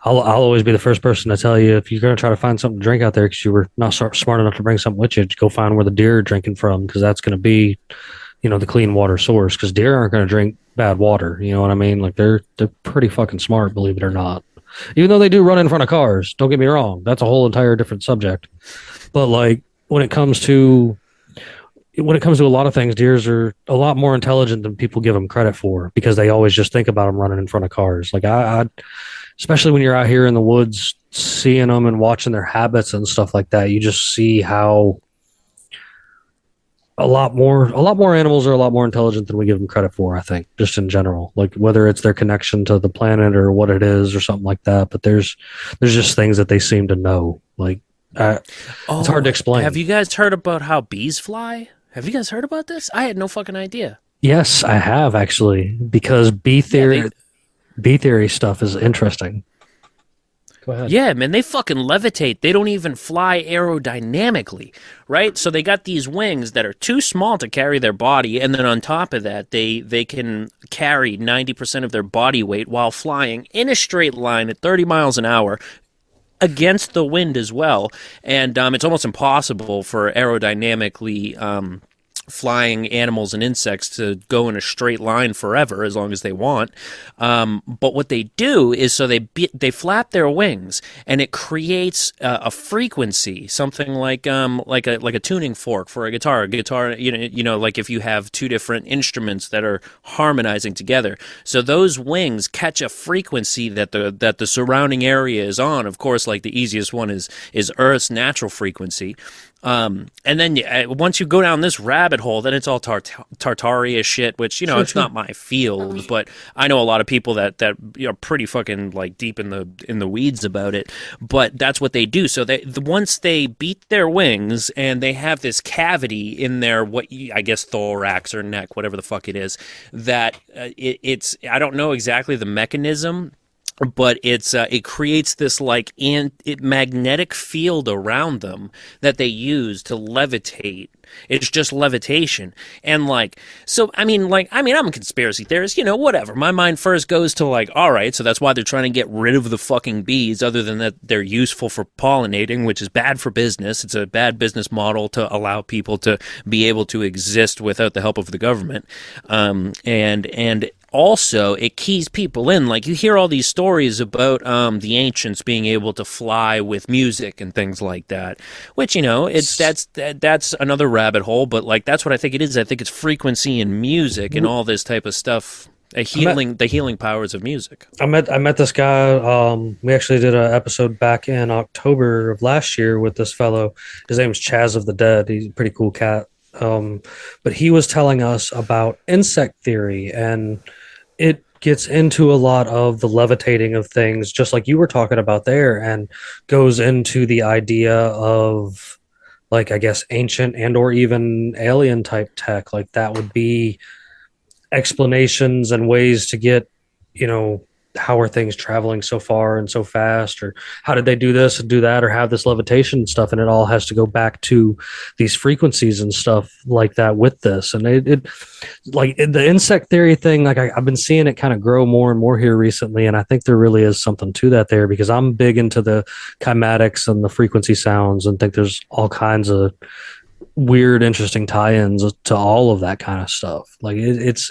always be the first person to tell you if you're going to try to find something to drink out there because you were not smart enough to bring something with you, just go find where the deer are drinking from because that's going to be, the clean water source. Because deer aren't going to drink bad water. You know what I mean? Like they're pretty fucking smart, believe it or not. Even though they do run in front of cars, don't get me wrong. That's a whole entire different subject. But like when it comes to a lot of things, deers are a lot more intelligent than people give them credit for because they always just think about them running in front of cars. Like I especially when you're out here in the woods, seeing them and watching their habits and stuff like that, you just see how a lot more animals are a lot more intelligent than we give them credit for, I think, just in general, like whether it's their connection to the planet or what it is or something like that. But there's just things that they seem to know. Like it's hard to explain. Have you guys heard about how bees fly? Have you guys heard about this? I had no fucking idea. Yes, I have actually, because bee theory stuff is interesting. Go ahead. Yeah, man, they fucking levitate. They don't even fly aerodynamically, right? So they got these wings that are too small to carry their body, and then on top of that, they can carry 90% of their body weight while flying in a straight line at 30 miles an hour against the wind as well. And it's almost impossible for aerodynamically flying animals and insects to go in a straight line forever as long as they want. But what they do is so they flap their wings and it creates a frequency, something like a tuning fork for a guitar. A guitar, like if you have two different instruments that are harmonizing together. So those wings catch a frequency that the surrounding area is on. Of course, like the easiest one is Earth's natural frequency. And then once you go down this rabbit hole, then it's all Tartaria shit, which, it's not my field, but I know a lot of people that are pretty fucking like deep in the weeds about it, but that's what they do. So once they beat their wings and they have this cavity in their, I guess thorax or neck, whatever the fuck it is, that it's, I don't know exactly the mechanism, but it creates this like magnetic field around them that they use to levitate. It's just levitation. And like, so, I'm a conspiracy theorist, whatever. My mind first goes to like, all right, so that's why they're trying to get rid of the fucking bees, other than that they're useful for pollinating, which is bad for business. It's a bad business model to allow people to be able to exist without the help of the government. And also, it keys people in. Like, you hear all these stories about the ancients being able to fly with music and things like that, which, that's another rabbit hole, but, like, that's what I think it is. I think it's frequency in music and all this type of stuff, the healing powers of music. I met this guy. We actually did an episode back in October of last year with this fellow. His name is Chaz of the Dead. He's a pretty cool cat. But he was telling us about insect theory, and it gets into a lot of the levitating of things, just like you were talking about there, and goes into the idea of, like, I guess ancient and or even alien type tech. Like, that would be explanations and ways to get, how are things traveling so far and so fast, or how did they do this and do that, or have this levitation stuff, and it all has to go back to these frequencies and stuff like that with this. And it like the insect theory thing, like I've been seeing it kind of grow more and more here recently, and I think there really is something to that there, because I'm big into the kymatics and the frequency sounds, and think there's all kinds of weird, interesting tie-ins to all of that kind of stuff. Like it's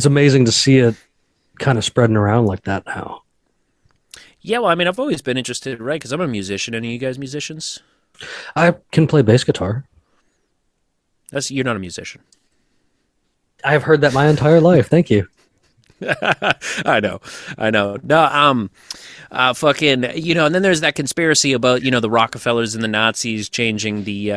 amazing to see it kind of spreading around like that now. Yeah, well, I mean, I've always been interested, right? Because I'm a musician. Any of you guys musicians? I can play bass guitar. You're not a musician. I have heard that my entire life. Thank you. I know. No, fucking, and then there's that conspiracy about, the Rockefellers and the Nazis changing the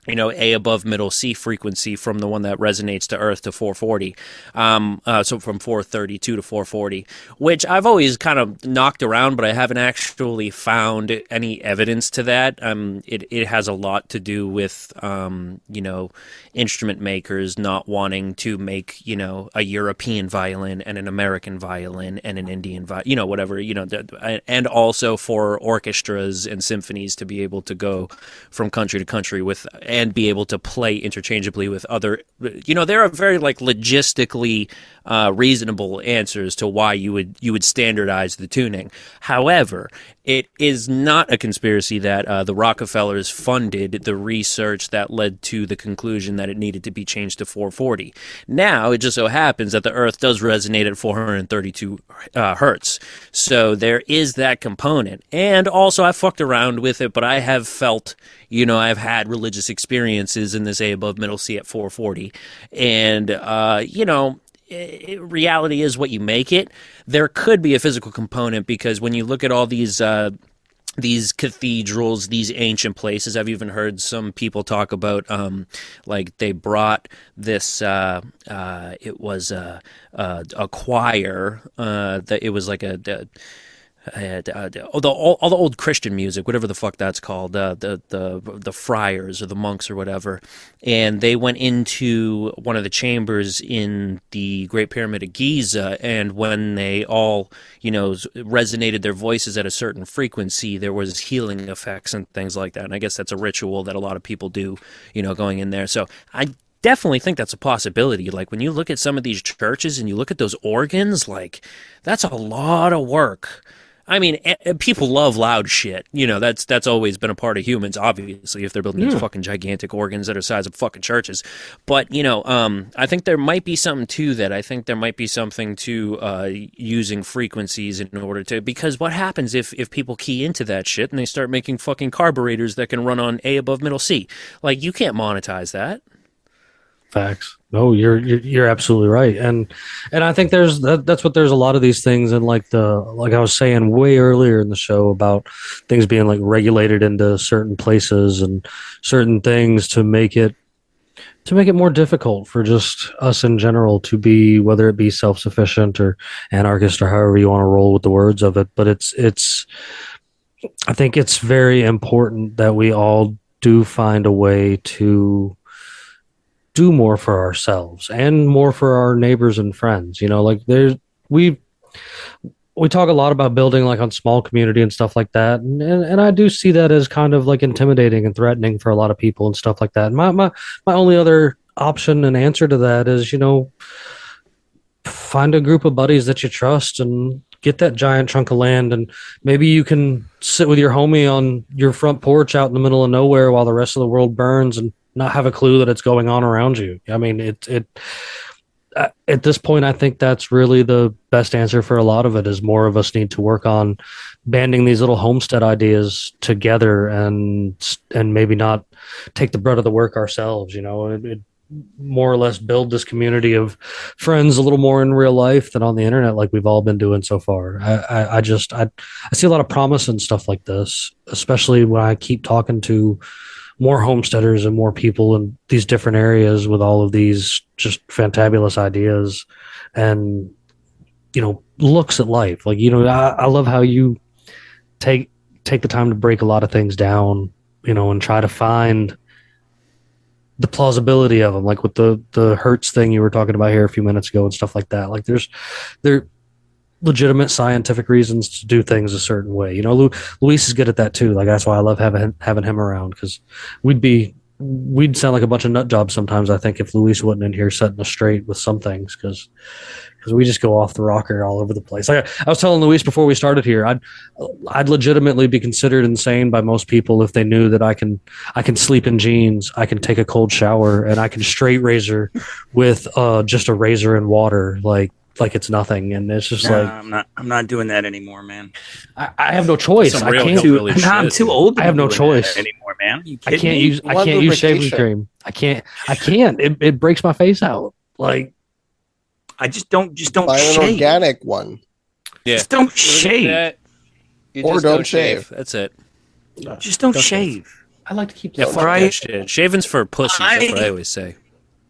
A above middle C frequency from the one that resonates to Earth to 440. So from 432 to 440, which I've always kind of knocked around, but I haven't actually found any evidence to that. It has a lot to do with, instrument makers not wanting to make, a European violin and an American violin and an Indian violin, whatever, and also for orchestras and symphonies to be able to go from country to country and be able to play interchangeably with other, there are very logistically reasonable answers to why you would standardize the tuning. However, it is not a conspiracy that the Rockefellers funded the research that led to the conclusion that it needed to be changed to 440. Now, it just so happens that the Earth does resonate at 432 hertz. So there is that component. And also, I fucked around with it, but I have felt, I've had religious experiences in this A above middle C at 440. And, reality is what you make it. There could be a physical component, because when you look at all these cathedrals, these ancient places, I've even heard some people talk about, they brought this, it was a choir, that it was like all the old Christian music, whatever the fuck that's called, the friars or the monks or whatever, and they went into one of the chambers in the Great Pyramid of Giza, and when they all, resonated their voices at a certain frequency, there was healing effects and things like that. And I guess that's a ritual that a lot of people do, going in there. So I definitely think that's a possibility. Like, when you look at some of these churches and you look at those organs, that's a lot of work. I mean, people love loud shit. That's always been a part of humans, obviously, if they're building these fucking gigantic organs that are the size of fucking churches. But, I think there might be something to that. I think there might be something to using frequencies in order to... Because what happens if people key into that shit and they start making fucking carburetors that can run on A above middle C? You can't monetize that. Facts. No, you're absolutely right, and I think that's what there's a lot of these things, and like I was saying way earlier in the show about things being regulated into certain places and certain things to make it more difficult for just us in general to be, whether it be self-sufficient or anarchist or however you want to roll with the words of it. But it's I think it's very important that we all do find a way to do more for ourselves and more for our neighbors and friends. We talk a lot about building on small community and stuff like that, and I do see that as kind of intimidating and threatening for a lot of people and stuff like that. And my only other option and answer to that is, find a group of buddies that you trust and get that giant chunk of land, and maybe you can sit with your homie on your front porch out in the middle of nowhere while the rest of the world burns and not have a clue that it's going on around you. I mean, at this point, I think that's really the best answer for a lot of it. Is more of us need to work on banding these little homestead ideas together and maybe not take the brunt of the work ourselves. More or less build this community of friends a little more in real life than on the internet, like we've all been doing so far. I see a lot of promise in stuff like this, especially when I keep talking to more homesteaders and more people in these different areas with all of these just fantabulous ideas and, looks at life. I love how you take the time to break a lot of things down, and try to find the plausibility of them, like with the Hertz thing you were talking about here a few minutes ago and stuff like that. Like there legitimate scientific reasons to do things a certain way. You know, Luis is good at that too. Like that's why I love having him around, because we'd sound like a bunch of nut jobs sometimes, I think, if Luis wasn't in here setting us straight with some things, because we just go off the rocker all over the place. Like I was telling Luis before we started here, I'd legitimately be considered insane by most people if they knew that I can sleep in jeans, I can take a cold shower, and I can straight razor with just a razor and water, like it's nothing. And it's just I'm not doing that anymore, man. I have no choice. I can't. I'm too old. I have no choice anymore, man. I can't use shaving cream. I can't. It breaks my face out. Like I just don't buy shave. an organic one. Yeah. Just don't shave. Or don't shave. That's it. Just don't shave. I like to keep. Yeah, fuck that shit. Shaving's for pussies. That's what I always say.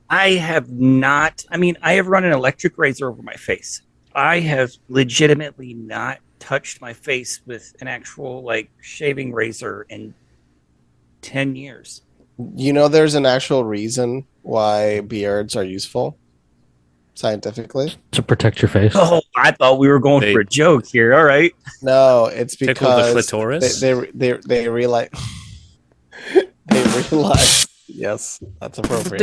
I have not. I mean, I have run an electric razor over my face. I have legitimately not touched my face with an actual like shaving razor in 10 years. You know, there's an actual reason why beards are useful scientifically. To protect your face. Oh, I thought we were going for a joke here. All right. No, it's because the clitoris? They realize yes, that's appropriate.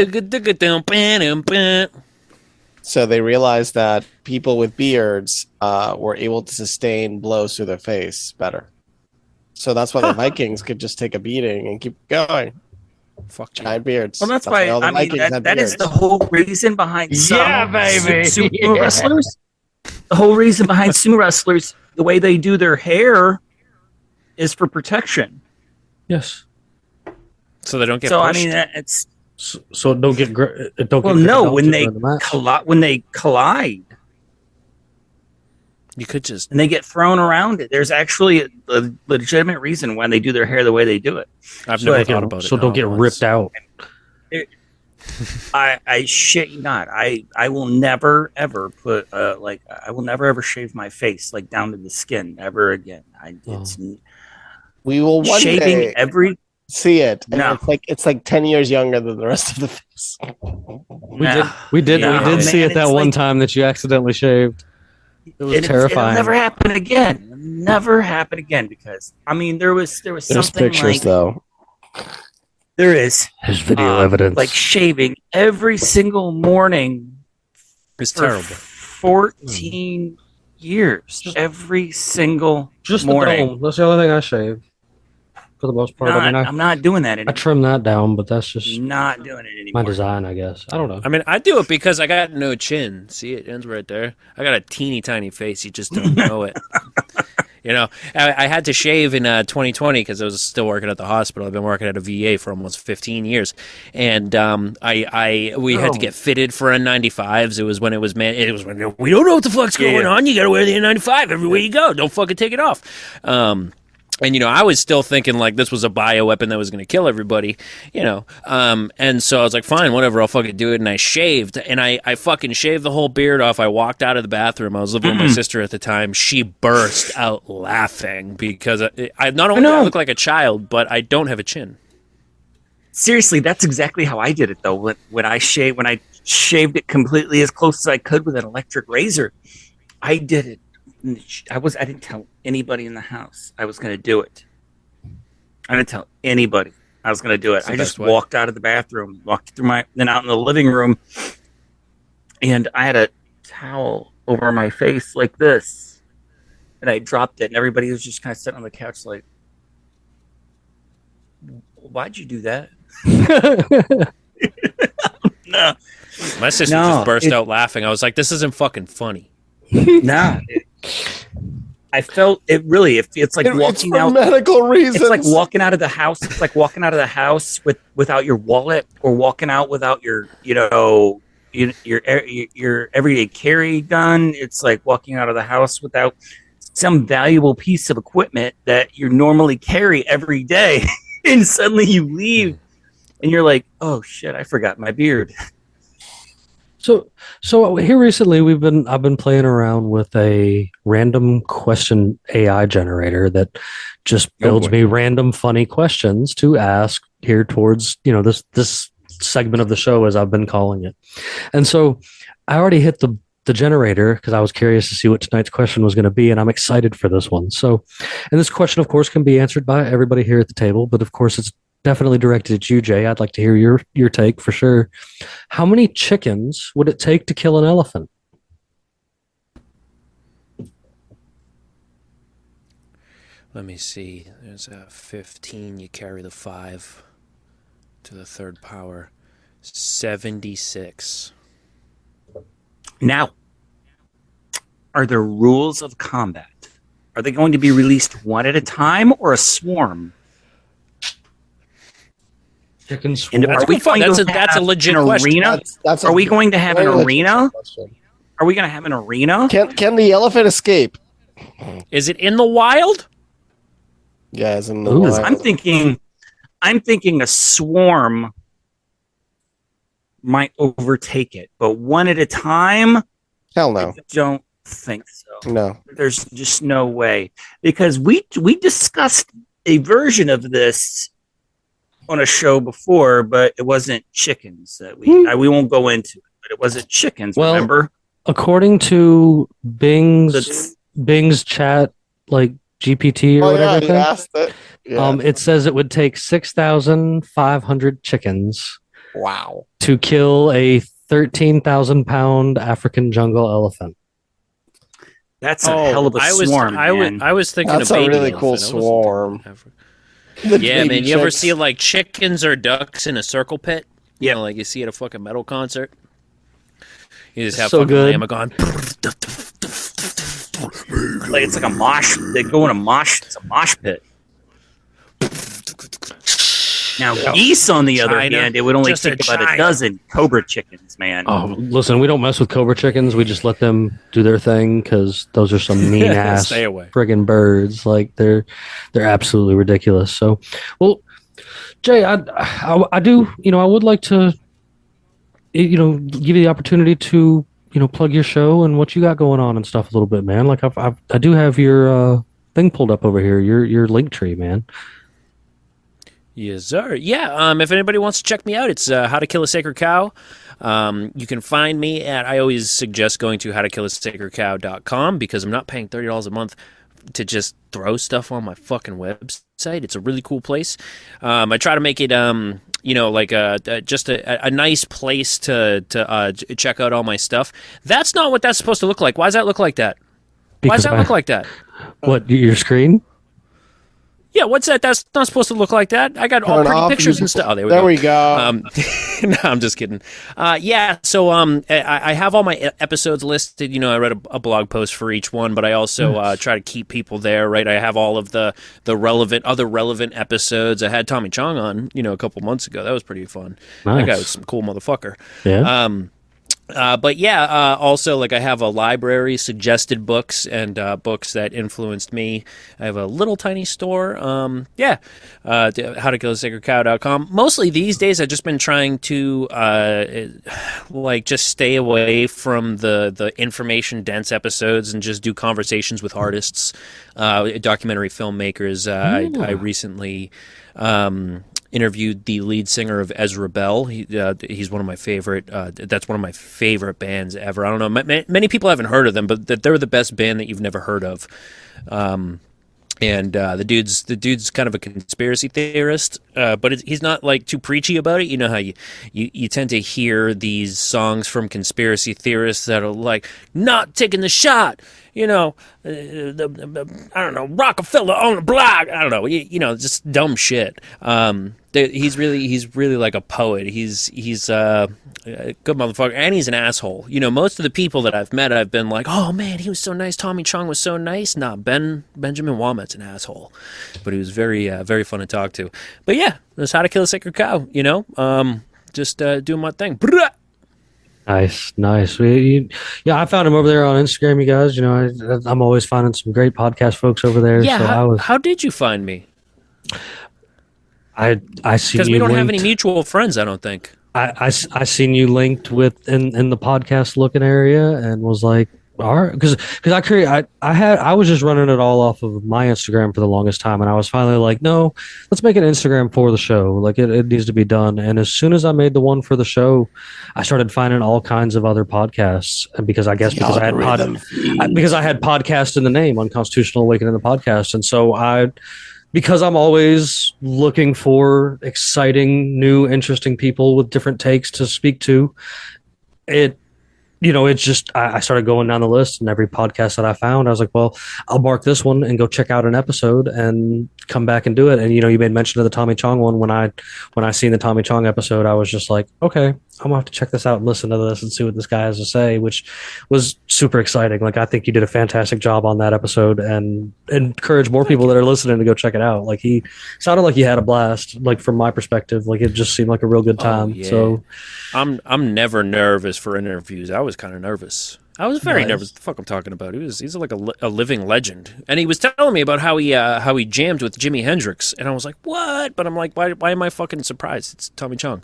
So they realized that people with beards were able to sustain blows through their face better. So that's why the Vikings could just take a beating and keep going. Fuck giant beards. Well, that's why all the I mean Vikings had that is beards. the whole reason behind some baby. sumo wrestlers. The whole reason behind sumo wrestlers, the way they do their hair, is for protection. Yes. So they don't get. So pushed? I mean, it's So it don't get. It don't. well, get no. gripped When out they during the match. when they collide, You could just. and they get thrown around it. There's actually a legitimate reason why they do their hair the way they do it. I've So never don't thought get- about it. So don't get ripped out. I shit you not. I will never ever put I will never ever shave my face like down to the skin ever again. It's We will one shaving day every. see it. And No. it's like 10 years younger than the rest of the face. We did No, see man, it that it's one like- time that you accidentally shaved. It was It'll terrifying. never happen again. It'll never happen again because I mean there was There's something pictures like though. there is There's video evidence. like shaving every single morning It's for terrible. 14 years. Every single just the morning. dome. That's the only thing I shave. For the most part, I mean, I'm not doing that I anymore. trim that down, but that's just Not doing it my anymore. design, I guess. I don't know. I mean, I do it because I got no chin. See, it ends right there. I got a teeny tiny face. You just don't know it. You know, I had to shave in 2020 because I was still working at the hospital. I've been working at a VA for almost 15 years, and we had to get fitted for N95s. It was when when we don't know what the fuck's going on. You got to wear the N95 everywhere you go. Don't fucking take it off. And, you know, I was still thinking like this was a bioweapon that was going to kill everybody, you know. And so I was like, fine, whatever, I'll fucking do it. And I shaved, and I fucking shaved the whole beard off. I walked out of the bathroom. I was living with my sister at the time. She burst out laughing because I not only do I look like a child, but I don't have a chin. Seriously, that's exactly how I did it though. When I shaved it completely as close as I could with an electric razor, I did it. I didn't tell anybody in the house I was going to do it. I didn't tell anybody I was going to do it. I just walked out of the bathroom, walked through then out in the living room, and I had a towel over my face like this, and I dropped it, and everybody was just kind of sitting on the couch like, "Why'd you do that?" No, My sister just burst out laughing. I was like, this isn't fucking funny. no. I felt it really. It's like walking out. Medical reasons. It's like walking out of the house. It's like walking out of the house without your wallet, or walking out without your your everyday carry gun. It's like walking out of the house without some valuable piece of equipment that you normally carry every day, and suddenly you leave, and you're like, "Oh shit, I forgot my beard." So here recently I've been playing around with a random question AI generator that just builds me random funny questions to ask here towards, you know, this segment of the show, as I've been calling it. And so I already hit the generator because I was curious to see what tonight's question was going to be, and I'm excited for this one. So, and this question, of course, can be answered by everybody here at the table, but of course, it's definitely directed at you, Jay. I'd like to hear your take for sure. How many chickens would it take to kill an elephant? Let me see. There's a 15. You carry the 5 to the third power. 76. Now, are there rules of combat? Are they going to be released one at a time or a swarm? Chicken And swarm. are we going to That's a have legit an question. arena? That's a Are we going to have an very legit arena? question. Are we going to have an arena? Can the elephant escape? Is it in the wild? Yeah, it's in the Ooh. wild. I'm thinking a swarm might overtake it, but one at a time, Hell I no. don't think so. No. There's just no way, because we discussed a version of this on a show before, but it wasn't chickens that we won't go into it, but it wasn't chickens. Well, remember? According to That's- Bing's chat, like GPT or Oh, whatever yeah, thing, you asked it. Yeah. it says it would take 6,500 chickens Wow. to kill a 13,000-pound African jungle elephant. That's a hell of a swarm, man. I was thinking That's a a baby really cool elephant. I wasn't swarm. thinking The Yeah, baby man. You ever chicks. see like chickens or ducks in a circle pit? You Yeah. know, like you see at a fucking metal concert. You just have So fucking good. llama going. Like it's like a mosh. They go in a mosh. It's a mosh pit. Now geese, on the other China. hand, it would only Just take a about China. a dozen cobra chickens, man. Oh, listen, we don't mess with cobra chickens. We just let them do their thing because those are some mean ass Stay away. friggin' birds. Like they're absolutely ridiculous. So, well, Jay, I do, I would like to, give you the opportunity to, plug your show and what you got going on and stuff a little bit, man. Like I do have your thing pulled up over here, your link tree, man. Yes, sir. Yeah. If anybody wants to check me out, it's How to Kill a Sacred Cow. You can find me at. I always suggest going to howtokillasacredcow.com because I'm not paying $30 a month to just throw stuff on my fucking website. It's a really cool place. I try to make it just a nice place to check out all my stuff. That's not what that's supposed to look like. Why does that look like that? Why does that look like that? What, your screen? Yeah, what's that? That's not supposed to look like that. I got all Turn pretty off, pictures you- and stuff. Oh, there There we we go. No, I'm just kidding. So I have all my episodes listed. I read a blog post for each one, but I also try to keep people there, right? I have all of the other relevant episodes. I had Tommy Chong on, a couple months ago. That was pretty fun. Nice. That guy was some cool motherfucker. Yeah. Also, like I have a library, suggested books and books that influenced me. I have a little tiny store. howtokillasacredcow.com. Mostly these days, I've just been trying to just stay away from the information dense episodes and just do conversations with artists, documentary filmmakers. I recently interviewed the lead singer of Ezra Bell. He's one of my favorite. That's one of my favorite bands ever. I don't know. Many people haven't heard of them, but they're the best band that you've never heard of. The dude's kind of a conspiracy theorist, but he's not like too preachy about it. You know how you tend to hear these songs from conspiracy theorists that are like not taking the shot. I don't know, Rockefeller on the block. I don't know, just dumb shit. He's really like a poet. He's a good motherfucker, and he's an asshole. Most of the people that I've met, I've been like, oh man, he was so nice. Tommy Chong was so nice. Nah, Benjamin Womack's an asshole, but he was very very fun to talk to. But yeah, that's How to Kill a Sacred Cow. Just doing my thing. Nice. I found him over there on Instagram, you guys. I'm always finding some great podcast folks over there. Yeah, so how did you find me? I see Because we you don't have linked- any mutual friends, I don't think. I seen you linked with in the podcast looking area and was like, All right, because I was just running it all off of my Instagram for the longest time, and I was finally like, no, let's make an Instagram for the show. Like it needs to be done. And as soon as I made the one for the show, I started finding all kinds of other podcasts, and because I guess because I had podcast in the name, Unconstitutional Awakening the podcast, and so because I'm always looking for exciting, new, interesting people with different takes to speak to. It it's just I started going down the list, and every podcast that I found, I was like, well, I'll mark this one and go check out an episode and come back and do it. And you made mention of the Tommy Chong one. When I seen the Tommy Chong episode, I was just like, okay, I'm gonna have to check this out and listen to this and see what this guy has to say, which was super exciting. Like, I think you did a fantastic job on that episode, and encourage more people that are listening to go check it out. Like, he sounded like he had a blast. Like, from my perspective, like, it just seemed like a real good time. Oh, yeah. So I'm never nervous for interviews. I was kind of nervous. I was very nervous. The fuck I'm talking about. He's like a living legend, and he was telling me about how he jammed with Jimi Hendrix, and I was like, what? But I'm like, why am I fucking surprised? It's Tommy Chong.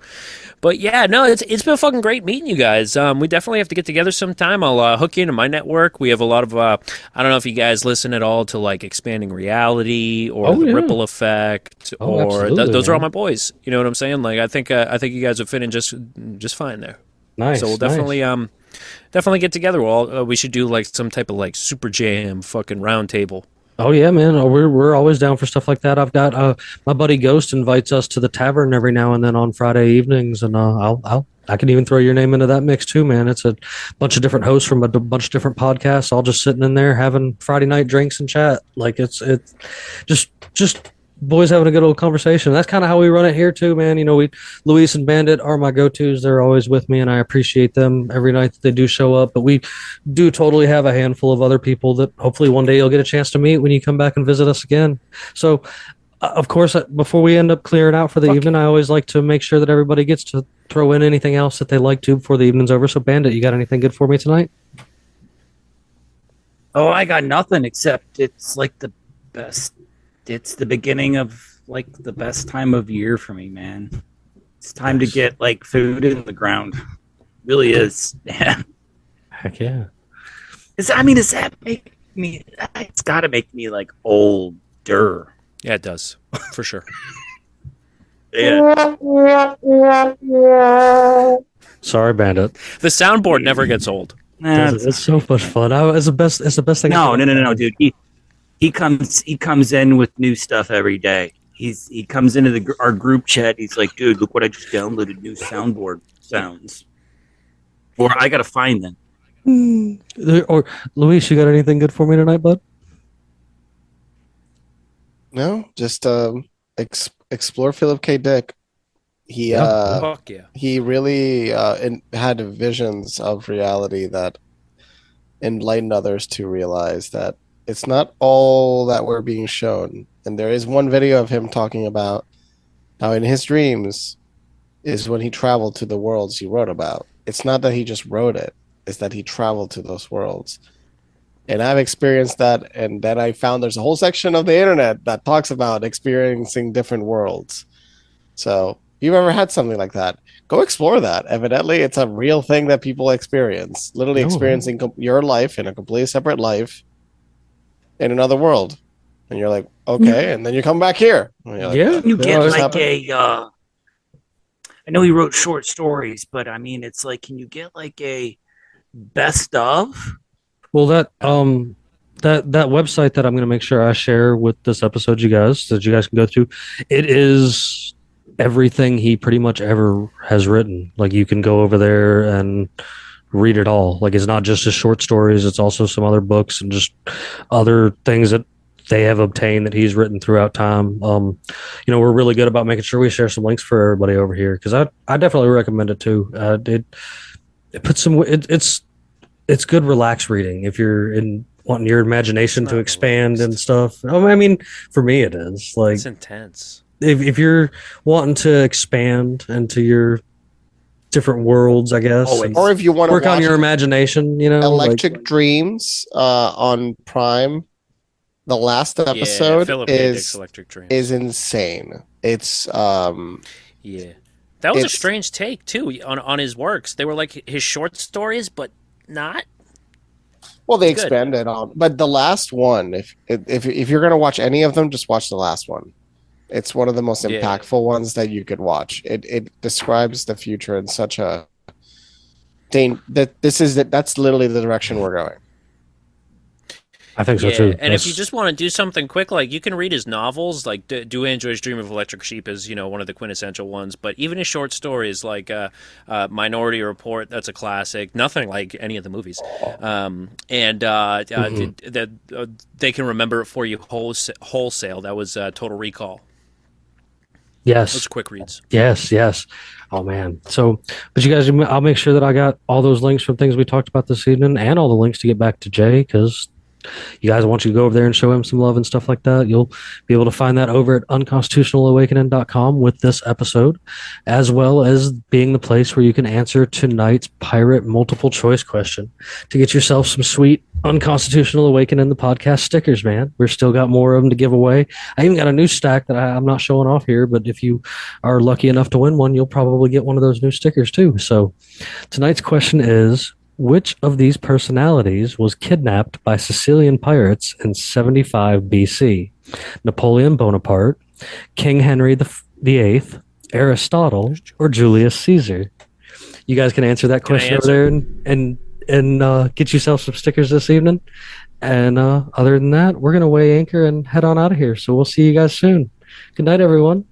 But yeah, no, it's been fucking great meeting you guys. We definitely have to get together sometime. I'll hook you into my network. We have a lot of I don't know if you guys listen at all to like Expanding Reality or the Ripple Effect, or those are all my boys. You know what I'm saying? Like, I think you guys would fit in just fine there. Nice. So we'll definitely definitely get together. We should do like some type of like super jam fucking round table. Oh yeah, man. We're always down for stuff like that. I've got my buddy Ghost invites us to the tavern every now and then on Friday evenings, and I can even throw your name into that mix too, man. It's a bunch of different hosts from a bunch of different podcasts, all just sitting in there having Friday night drinks and chat. Like, it's just boys having a good old conversation. That's kind of how we run it here too, man. Luis and Bandit are my go-tos. They're always with me, and I appreciate them every night that they do show up. But we do totally have a handful of other people that hopefully one day you'll get a chance to meet when you come back and visit us again. So, of course, before we end up clearing out for the evening, I always like to make sure that everybody gets to throw in anything else that they like to before the evening's over. So, Bandit, you got anything good for me tonight? Oh, I got nothing, except it's like the best. It's the beginning of like the best time of year for me, man. It's time to get like food in the ground. It really is. Yeah. Heck yeah. Does that make me? It's got to make me like older. Yeah, it does for sure. Yeah. Sorry, Bandit. The soundboard never gets old. It's so much fun. It's the best thing. No, dude. He comes in with new stuff every day. He comes into our group chat. He's like, dude, look what I just downloaded, new soundboard sounds. Or I gotta find them. Or Luis, you got anything good for me tonight, bud? No, just explore Philip K. Dick. He Fuck yeah. he really had visions of reality that enlightened others to realize that it's not all that we're being shown. And there is one video of him talking about how in his dreams is when he traveled to the worlds he wrote about. It's not that he just wrote it, it's that he traveled to those worlds. And I've experienced that, and then I found there's a whole section of the internet that talks about experiencing different worlds. So if you've ever had something like that, go explore that. Evidently, it's a real thing that people experience. Literally experiencing your life in a completely separate life in another world. And you're like, okay, and then you come back here. Like, you get like I know he wrote short stories, but I mean, it's like, can you get like a best of? Well, that website that I'm going to make sure I share with this episode, you guys, that you guys can go through, it is everything he pretty much ever has written. Like, you can go over there and read it all. Like, it's not just his short stories, it's also some other books and just other things that they have obtained that he's written throughout time. We're really good about making sure we share some links for everybody over here, because I definitely recommend it too. It puts some it's good relaxed reading if you're wanting your imagination to expand and stuff. I mean, for me it is. Like, it's intense. If you're wanting to expand into your different worlds, I guess, or if you want to work on your imagination, Electric Dreams on Prime. The last episode is insane. It's yeah. That was a strange take too on his works. They were like his short stories, but not. Well, they It's good. expanded on, but the last one, if you're gonna watch any of them, just watch the last one. It's one of the most Yeah. impactful ones that you could watch. It describes the future in such a that's literally the direction we're going. I think so too. And if you just want to do something quick, like you can read his novels, like Do Androids Dream of Electric Sheep is, one of the quintessential ones. But even his short stories, like Minority Report, that's a classic. Nothing like any of the movies. They Can Remember It For You Wholesale. That was Total Recall. Yes. Those quick reads. Yes. Oh man. So, but you guys, I'll make sure that I got all those links from things we talked about this evening, and all the links to get back to Jay, because you guys want you to go over there and show him some love and stuff like that. You'll be able to find that over at unconstitutionalawakening.com with this episode, as well as being the place where you can answer tonight's pirate multiple choice question to get yourself some sweet Unconstitutional Awakening the podcast stickers, man. We've still got more of them to give away. I even got a new stack that I'm not showing off here, but if you are lucky enough to win one, you'll probably get one of those new stickers too. So tonight's question is, which of these personalities was kidnapped by Sicilian pirates in 75 BC? Napoleon Bonaparte, King Henry VIII, Aristotle, or Julius Caesar? You guys can answer that question over there and get yourself some stickers this evening. And other than that, we're going to weigh anchor and head on out of here. So we'll see you guys soon. Good night, everyone.